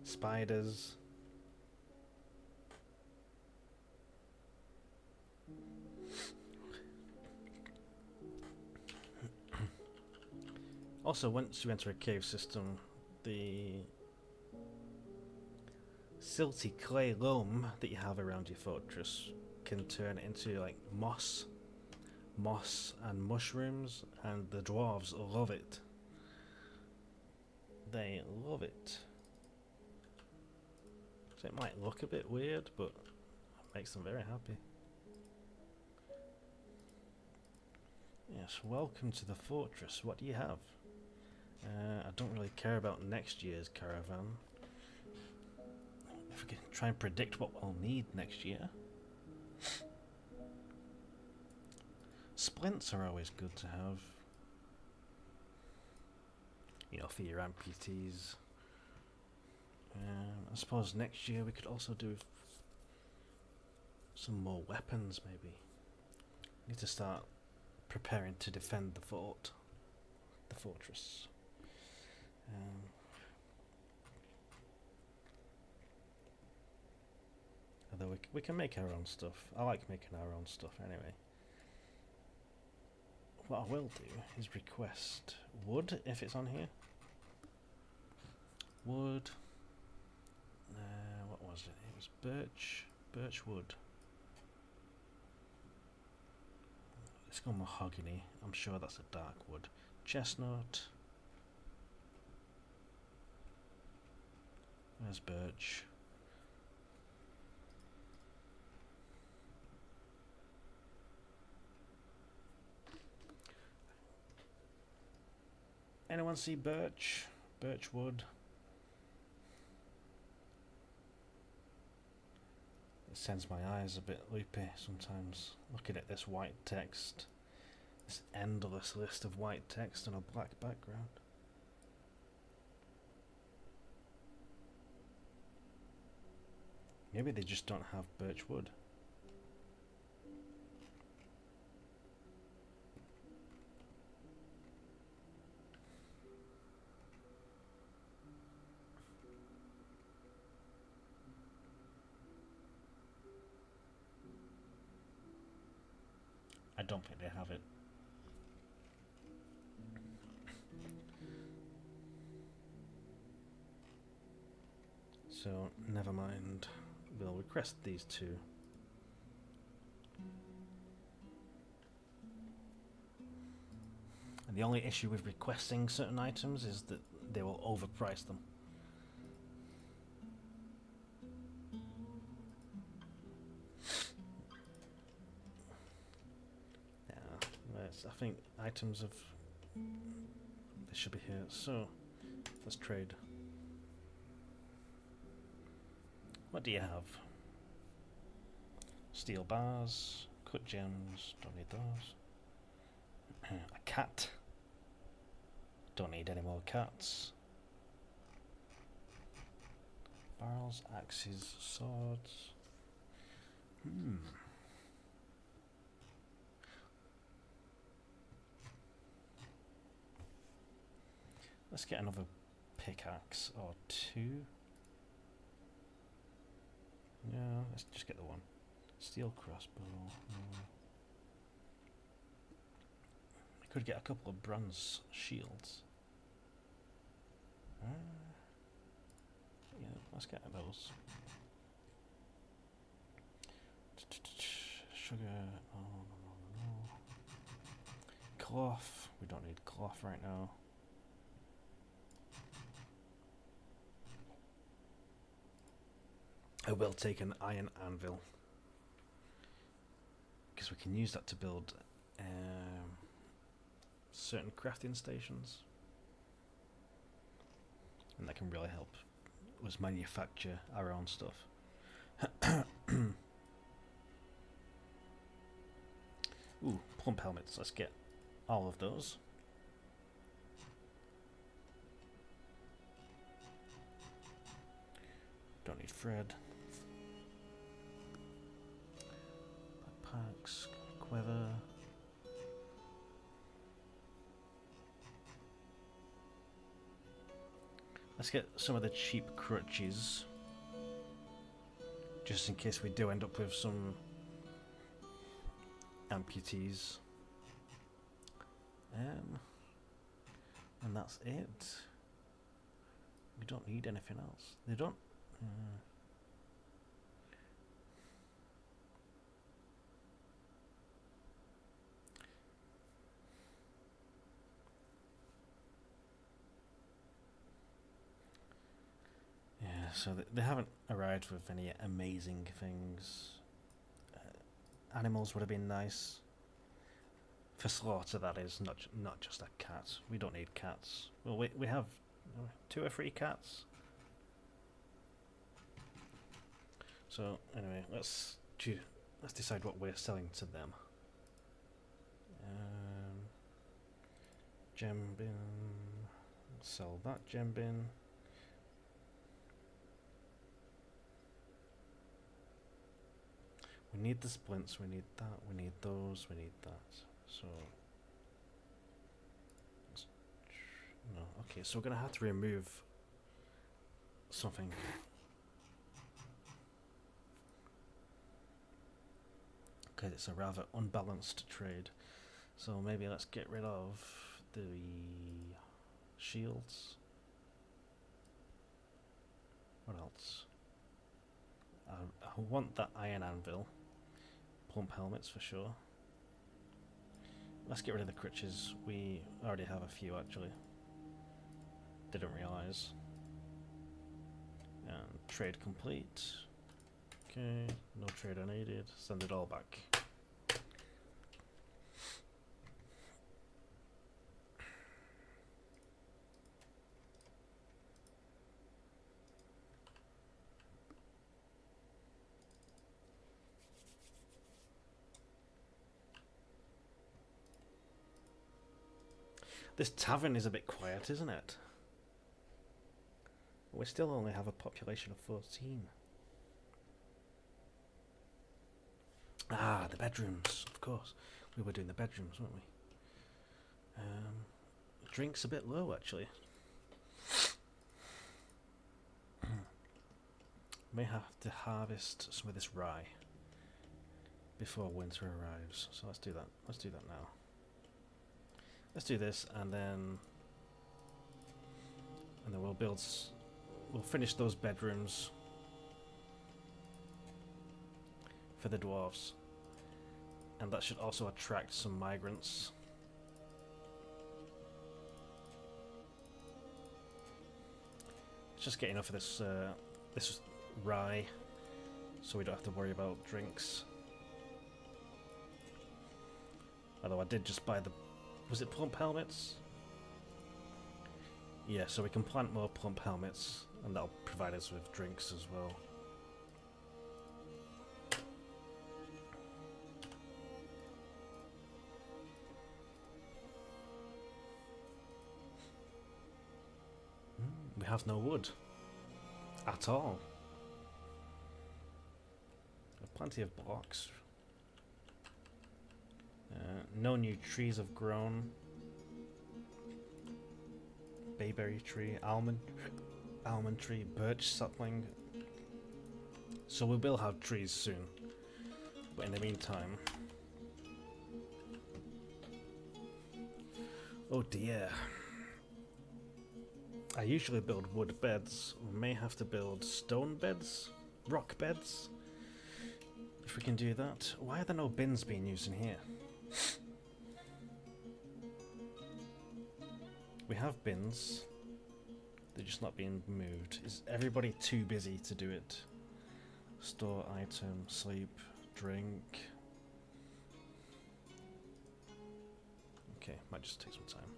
spiders. Also, once you enter a cave system, the silty clay loam that you have around your fortress can turn into like moss and mushrooms, and the dwarves love it. They love it. So it might look a bit weird, but it makes them very happy. Yes, welcome to the fortress. What do you have? I don't really care about next year's caravan. If we can try and predict what we'll need next year. Splints are always good to have. You know, for your amputees. I suppose next year we could also do some more weapons, maybe. Need to start preparing to defend the fort. The fortress. Although we can make our own stuff. I like making our own stuff anyway. What I will do is request wood if it's on here. Wood. What was it? It was birch wood. Let's go mahogany. I'm sure that's a dark wood. Chestnut. There's birch. Anyone see birch? Birch wood. It sends my eyes a bit loopy sometimes, looking at this white text. This endless list of white text on a black background. Maybe they just don't have birch wood. I don't think they have it. So, never mind. We'll request these two. And the only issue with requesting certain items is that they will overprice them. I think items of... They should be here. So, let's trade. What do you have? Steel bars, cut gems, don't need those. A cat. Don't need any more cats. Barrels, axes, swords. Let's get another pickaxe or two. No, let's just get the one. Steel crossbow. No. We could get a couple of bronze shields. Yeah, let's get those. Sugar. Oh, no. Cloth. We don't need cloth right now. I will take an iron anvil because we can use that to build certain crafting stations, and that can really help us manufacture our own stuff. Ooh, plump helmets. Let's get all of those. Don't need thread. Backpacks, quiver. Let's get some of the cheap crutches, just in case we do end up with some amputees. And that's it. We don't need anything else. They don't. Yeah, so they haven't arrived with any amazing things. Animals would have been nice. For slaughter, that is, not just a cat. We don't need cats. Well, we have 2 or 3 cats. So anyway, let's decide what we're selling to them. Gem bin. Sell that gem bin. We need the splints. We need that. We need those. We need that. So no. Okay, so we're gonna have to remove something. Okay, it's a rather unbalanced trade. So maybe let's get rid of the shields. What else? I want that iron anvil. Plump helmets for sure. Let's get rid of the crutches. We already have a few actually. Didn't realise. And trade complete. Okay, no trader needed. Send it all back. This tavern is a bit quiet, isn't it? We still only have a population of 14. Ah, the bedrooms, of course. We were doing the bedrooms, weren't we? Drink's a bit low, actually. May have to harvest some of this rye before winter arrives. So let's do that. Let's do that now. Let's do this, and then we'll build. We'll finish those bedrooms for the dwarves, and that should also attract some migrants. Let's just get enough of this this rye, so we don't have to worry about drinks. Although I did just buy the. Was it plump helmets? Yeah, so we can plant more plump helmets, and that'll provide us with drinks as well. have no wood. At all. Plenty of blocks. No new trees have grown. Bayberry tree, almond tree, birch sapling. So we will have trees soon. But in the meantime... Oh dear. I usually build wood beds. We may have to build stone beds? Rock beds? If we can do that. Why are there no bins being used in here? We have bins. They're just not being moved. Is everybody too busy to do it? Store item, sleep, drink. Okay, might just take some time.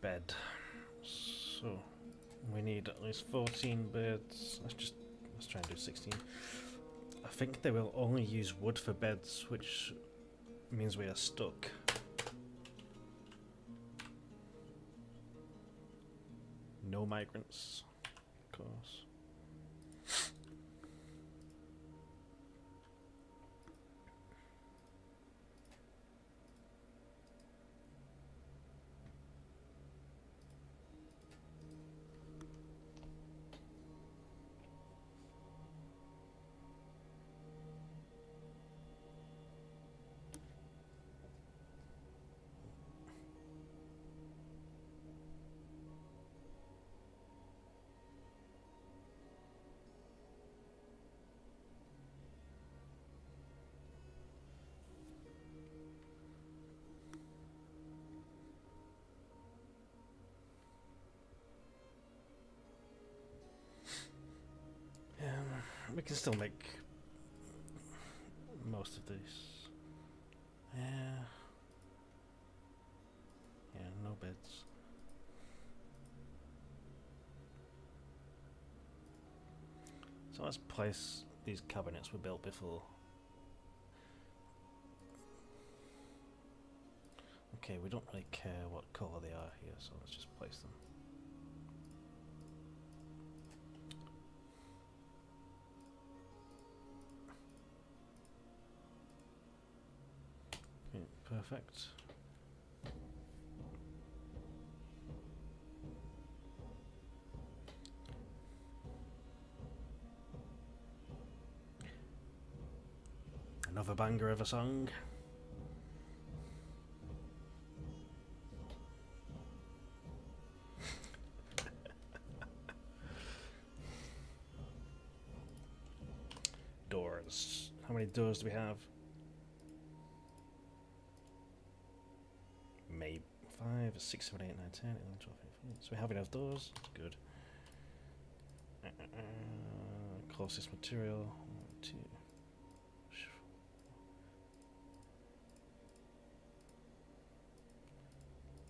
Bed. So we need at least 14 beds. Let's try and do 16. I think they will only use wood for beds, which means we are stuck. No migrants, of course. We can still make most of these. Yeah, no beds. So let's place these cabinets we built before. Okay, we don't really care what colour they are here, so let's just place them. Okay, perfect. Another banger of a song. Doors. How many doors do we have? Maybe 5, 6, 7, 8, 9, 10, 11, 12, 13. So we have enough doors. That's good. Closest material. 1, 2.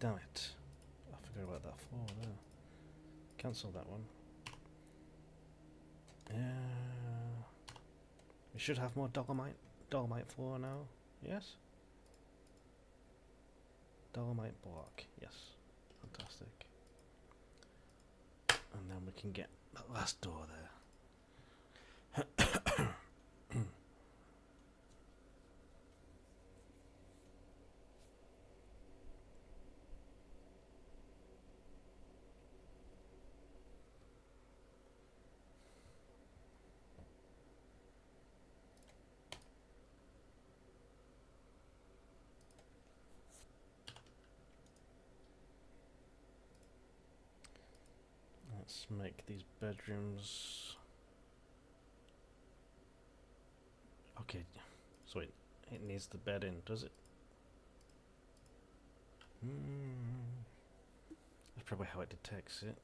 Damn it. I forgot about that floor there. Cancel that one. We should have more dolomite floor now. Yes? Dolomite block. Yes. Fantastic. And then we can get that last door there. Let's make these bedrooms. Okay, so it needs the bed in, does it? That's probably how it detects it.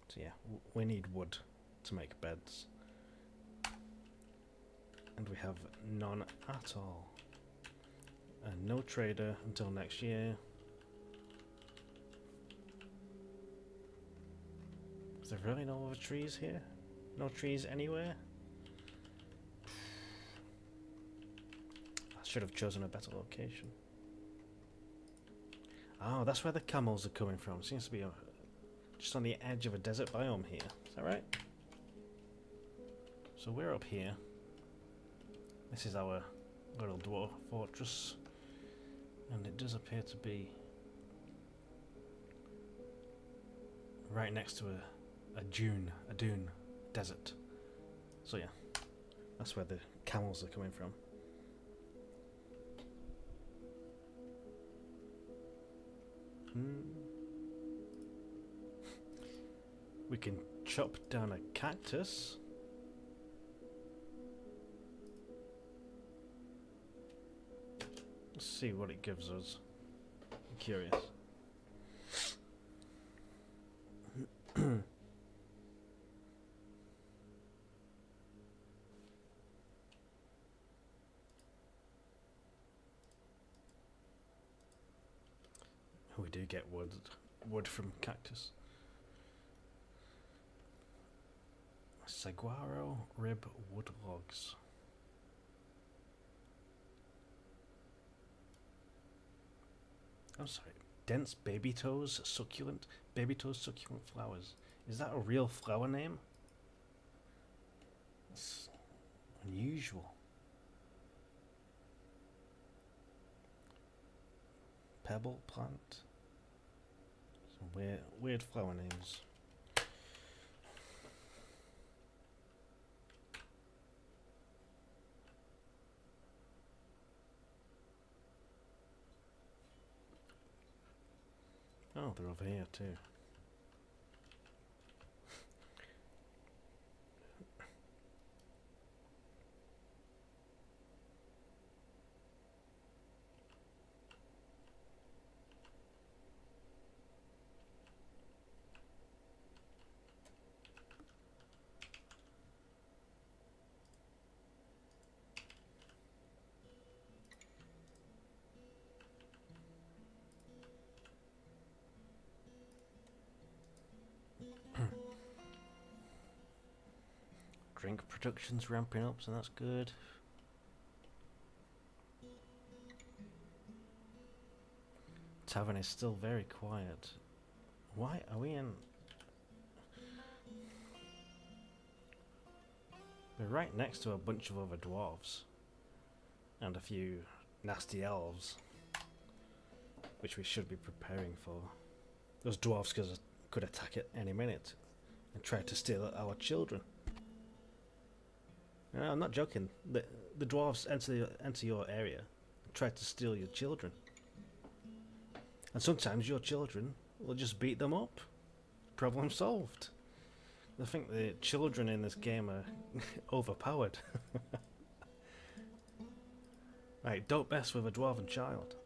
So yeah, we need wood to make beds. And we have none at all. And no trader until next year. Is there really no other trees here? No trees anywhere? I should have chosen a better location. Oh, that's where the camels are coming from. Seems to be just on the edge of a desert biome here. Is that right? So we're up here. This is our little dwarf fortress. And it does appear to be right next to a dune desert. So yeah, that's where the camels are coming from. We can chop down a cactus. Let's see what it gives us. I'm curious. We do get wood from cactus. Saguaro rib wood logs. I'm sorry. Dense baby toes succulent flowers. Is that a real flower name? That's unusual. Pebble plant. Some weird flower names. Oh, they're over here too. Drink production's ramping up, so that's good. Tavern is still very quiet. Why are we in? We're right next to a bunch of other dwarves and a few nasty elves, which we should be preparing for. Those dwarves could attack at any minute and try to steal our children. No, I'm not joking. The dwarves enter your area and try to steal your children. And sometimes your children will just beat them up. Problem solved. I think the children in this game are overpowered. Right, don't mess with a dwarven child.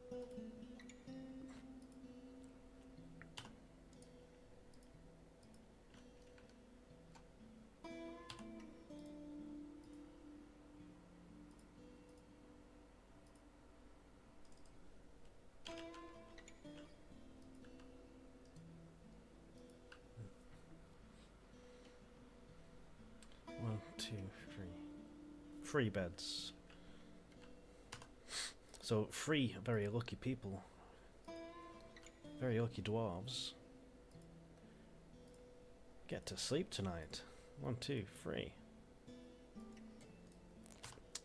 Free beds. So free, very lucky people. Very lucky dwarves. Get to sleep tonight. 1, 2, 3.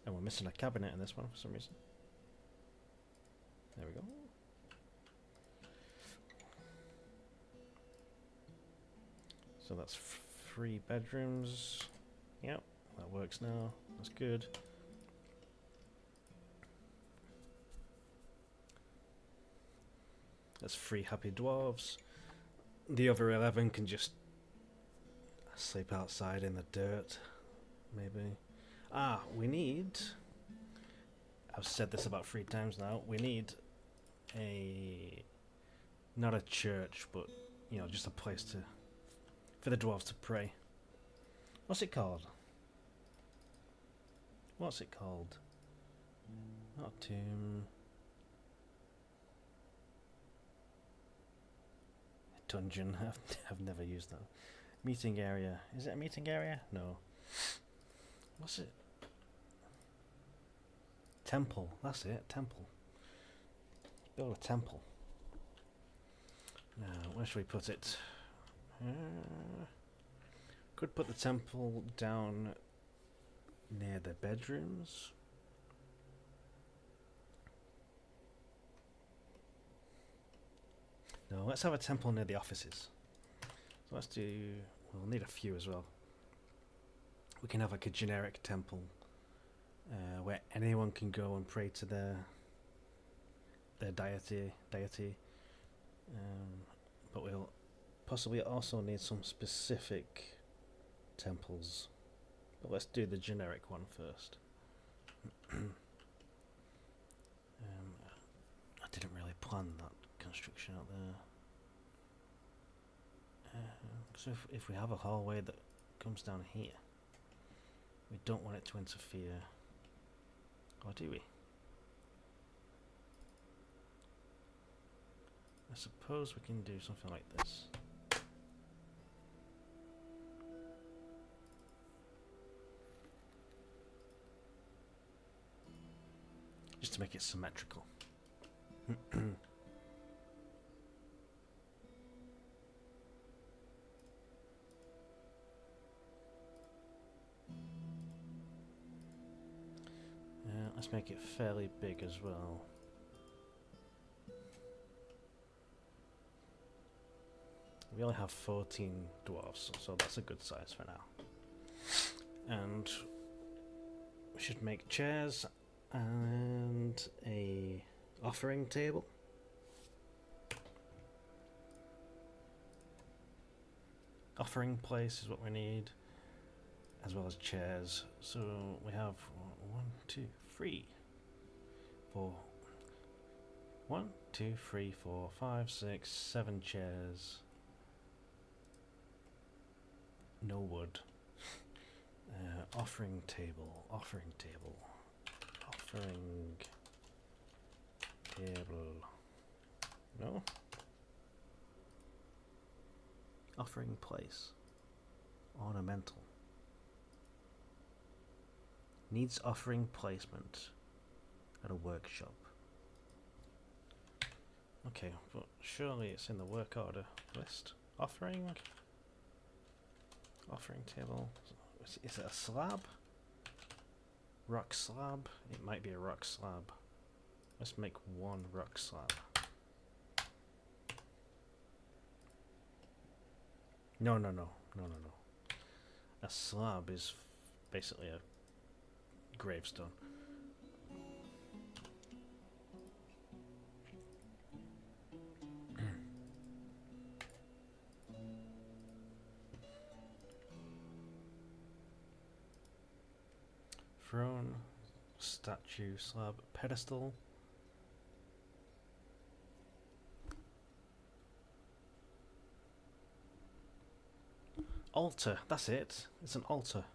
And we're missing a cabinet in this one for some reason. There we go. So that's 3 bedrooms. Yep, that works now. That's good. That's 3 happy dwarves. The other 11 can just sleep outside in the dirt, maybe. Ah, we need... I've said this about 3 times now. We need a... not a church, but, you know, just a place to... for the dwarves to pray. What's it called? What's it called? Not tomb. Dungeon. I've never used that. Meeting area. Is it a meeting area? No. What's it? Temple. That's it. Temple. Build a temple. Now, where should we put it? Could put the temple down near the bedrooms. No, let's have a temple near the offices. So let's do... We'll need a few as well. We can have like a generic temple where anyone can go and pray to their deity. But we'll possibly also need some specific temples. But let's do the generic one first. I didn't really plan that construction out there. So if we have a hallway that comes down here, we don't want it to interfere, or do we? I suppose we can do something like this. Just to make it symmetrical. Let's make it fairly big as well. We only have 14 dwarves, so that's a good size for now. And we should make chairs and a offering table. Offering place is what we need, as well as chairs. So we have 1, 2, 3, 4. 1, 2, 3, 4, 5, 6, 7 chairs. No wood. Offering table. No? Offering place. Ornamental. Needs offering placement at a workshop. Okay, but surely it's in the work order list. Offering table. Is it a slab? Rock slab? It might be a rock slab. Let's make 1 rock slab. No. A slab is basically a gravestone. Throne, statue, slab, pedestal. Altar, that's it. It's an altar.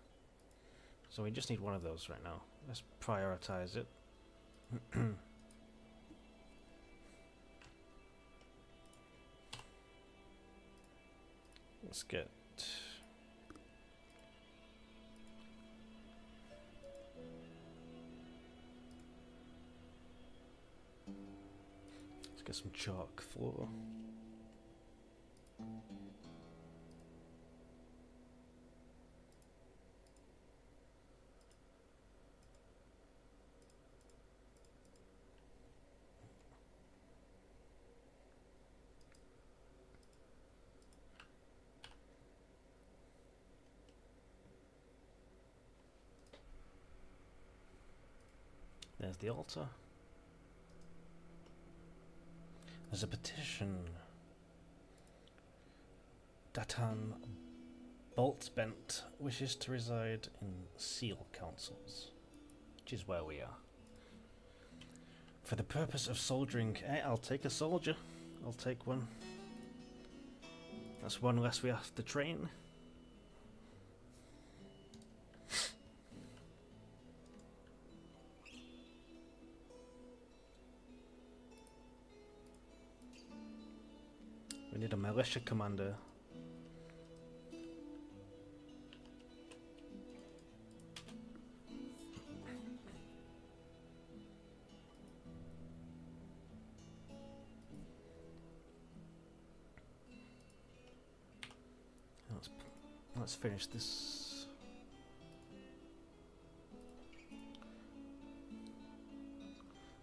So we just need one of those right now. Let's prioritize it. Let's get... Let's get some chalk floor. There's the altar. There's a petition. Datan Boltbent wishes to reside in seal councils, which is where we are. For the purpose of soldiering, I'll take a soldier. I'll take one. That's one less we have to train. militia commander. Let's finish this.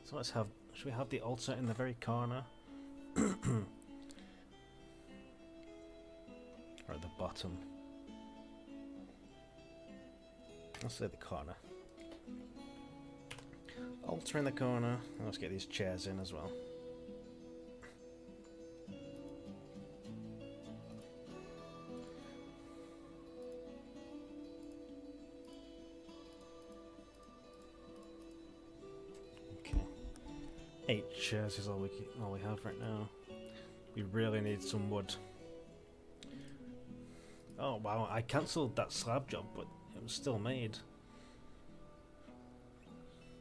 So let's have. Should we have the altar in the very corner? Or at the bottom? Let's say the corner. Altar in the corner. Let's get these chairs in as well. Okay. 8 chairs is all we have right now. We really need some wood. Oh wow, I cancelled that slab job, but it was still made.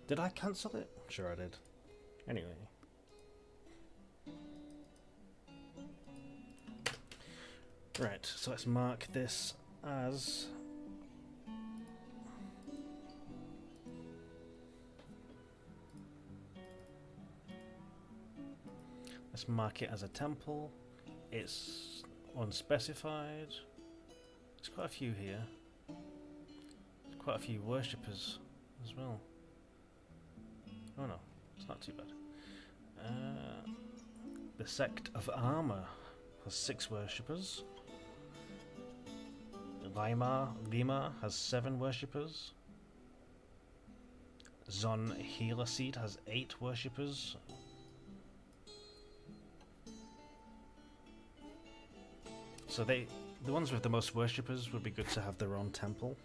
Did I cancel it? Sure I did. Anyway. Right, so let's mark this as... Let's mark it as a temple. It's unspecified. There's quite a few here. There's quite a few worshippers as well. Oh no, it's not too bad. The Sect of Armor has 6 worshippers. Lima has 7 worshippers. Zon Helaseed has 8 worshippers. So the ones with the most worshippers would be good to have their own temple.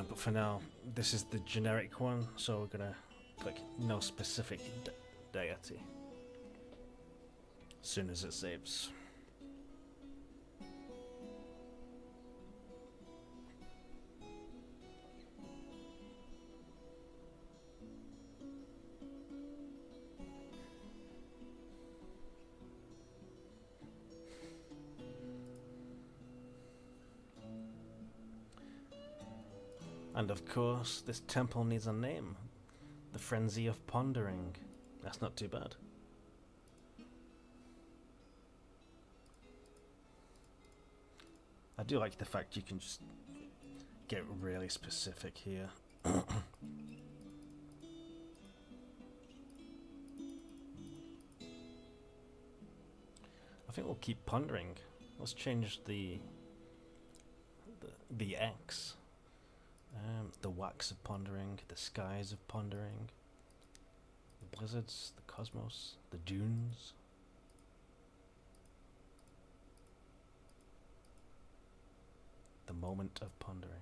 But for now, this is the generic one, so we're gonna click no specific deity as soon as it saves. And of course, this temple needs a name. The Frenzy of Pondering. That's not too bad. I do like the fact you can just get really specific here. I think we'll keep pondering. Let's change the X. The wax of pondering, the skies of pondering, the blizzards, the cosmos, the dunes. The moment of pondering.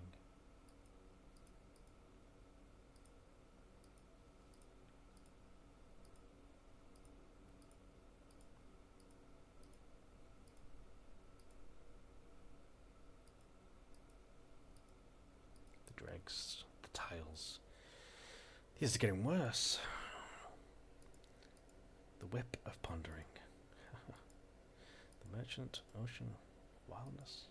Dregs, the tiles. These are getting worse. The whip of pondering. The merchant, ocean, wildness.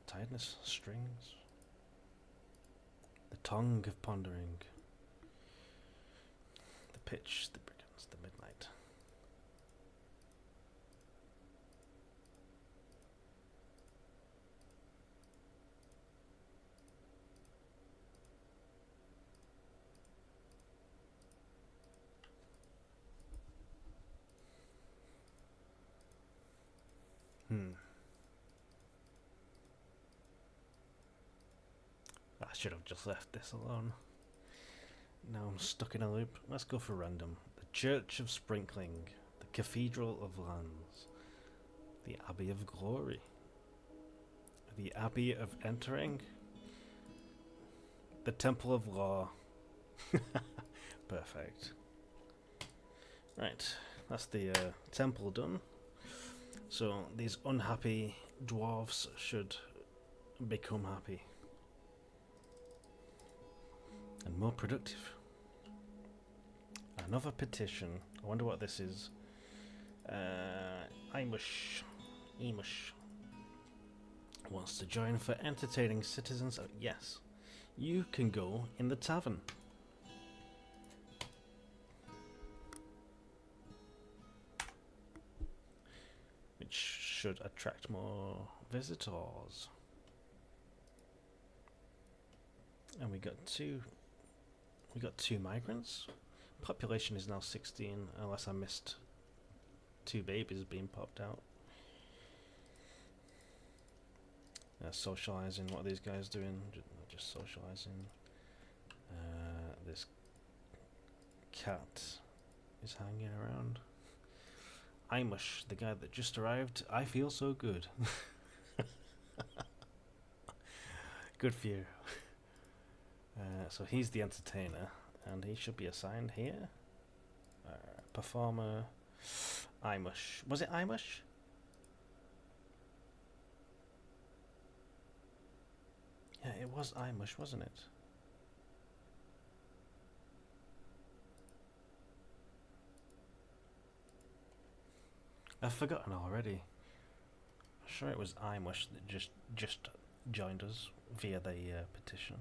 Tiredness, strings. The tongue of pondering. The pitch, the brigands, the midnight. I should have just left this alone. Now I'm stuck in a loop. Let's go for random. The Church of Sprinkling, the Cathedral of Lands, the Abbey of Glory, the Abbey of Entering, the Temple of Law. Perfect. Right, that's the temple done. So these unhappy dwarves should become happy. And more productive. Another petition. I wonder what this is. Imush wants to join for entertaining citizens. Yes, you can go in the tavern. Which should attract more visitors. And we got two migrants. Population is now 16, unless I missed 2 babies being popped out. Socializing. What are these guys doing? Just socializing. This cat is hanging around. Imush, the guy that just arrived. I feel so good. Good for you. So he's the entertainer, and he should be assigned here. Performer. Imush. Was it Imush? Yeah, it was Imush, wasn't it? I've forgotten already. I'm sure it was Imush that just joined us via the petition.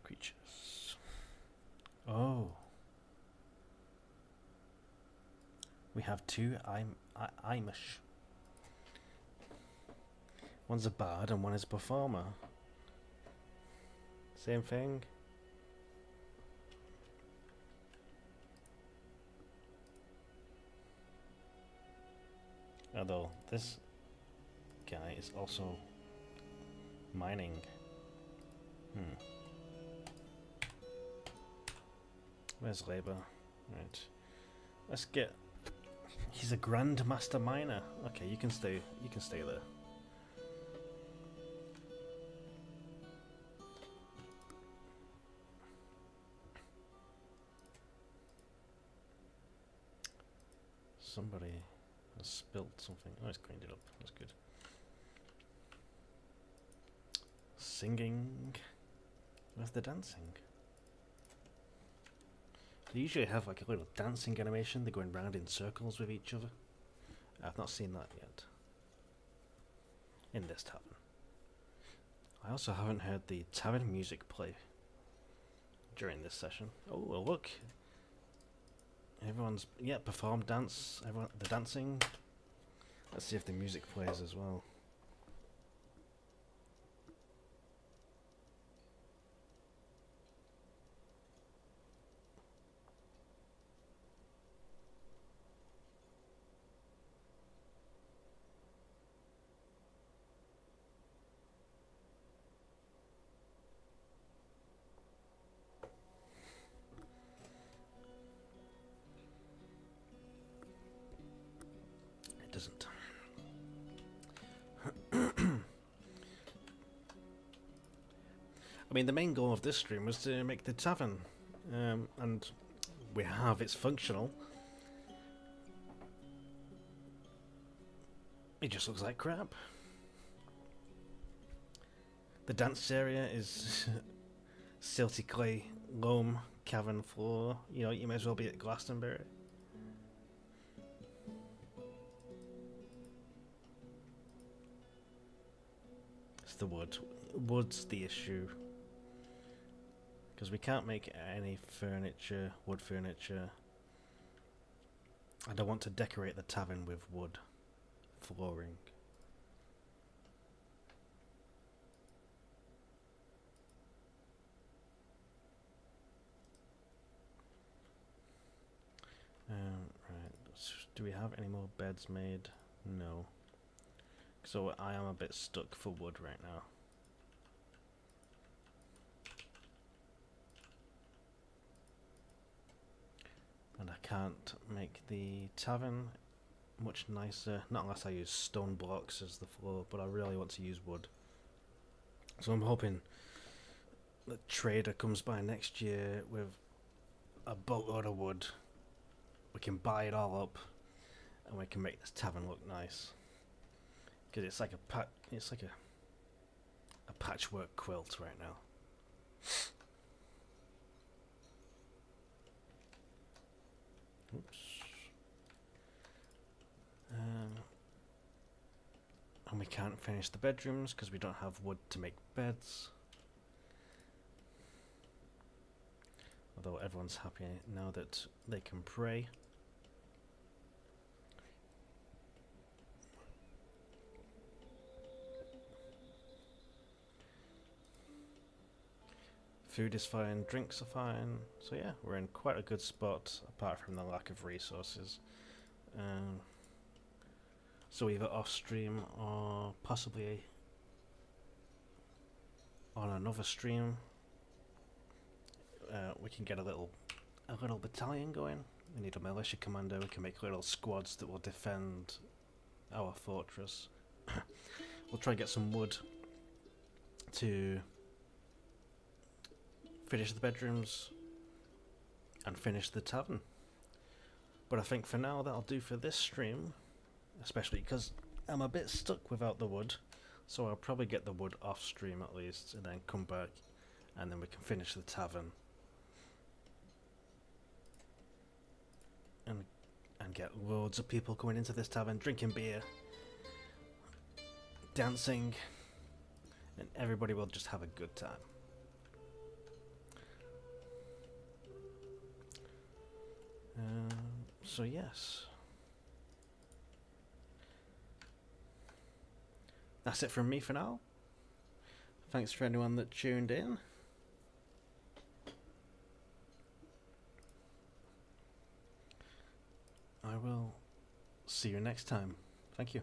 Creatures. Oh. We have 2 Imush. One's a bard and one is a performer. Same thing. Although this guy is also mining. Where's labor? Right. Let's get. He's a grandmaster miner. Okay, you can stay. You can stay there. Somebody has spilt something. Oh, it's cleaned it up. That's good. Singing. Where's the dancing? They usually have like a little dancing animation. They're going round in circles with each other. I've not seen that yet. In this tavern. I also haven't heard the tavern music play during this session. Oh, well, look. Everyone's, performed dance. Everyone, the dancing. Let's see if the music plays as well. Doesn't. I mean, the main goal of this stream was to make the tavern, and we have. It's functional. It just looks like crap. The dance area is silty clay, loam, cavern floor. You know, you may as well be at Glastonbury. The wood. Wood's the issue. Because we can't make any furniture, wood furniture. I don't want to decorate the tavern with wood flooring. Right. Do we have any more beds made? No. So I am a bit stuck for wood right now. And I can't make the tavern much nicer, not unless I use stone blocks as the floor, but I really want to use wood. So I'm hoping the trader comes by next year with a boatload of wood. We can buy it all up and we can make this tavern look nice. Because it's like a patchwork quilt right now. Oops. And we can't finish the bedrooms because we don't have wood to make beds. Although everyone's happy now that they can pray. Food is fine, drinks are fine. So yeah, we're in quite a good spot apart from the lack of resources. So either off stream or possibly on another stream, we can get a little battalion going. We need a militia commander. We can make little squads that will defend our fortress. We'll try and get some wood to finish the bedrooms and finish the tavern. But I think for now that'll do for this stream, especially because I'm a bit stuck without the wood, so I'll probably get the wood off stream at least and then come back and then we can finish the tavern and get loads of people coming into this tavern, drinking beer, dancing, and everybody will just have a good time. So yes, that's it from me for now. Thanks for anyone that tuned in. I will see you next time. Thank you.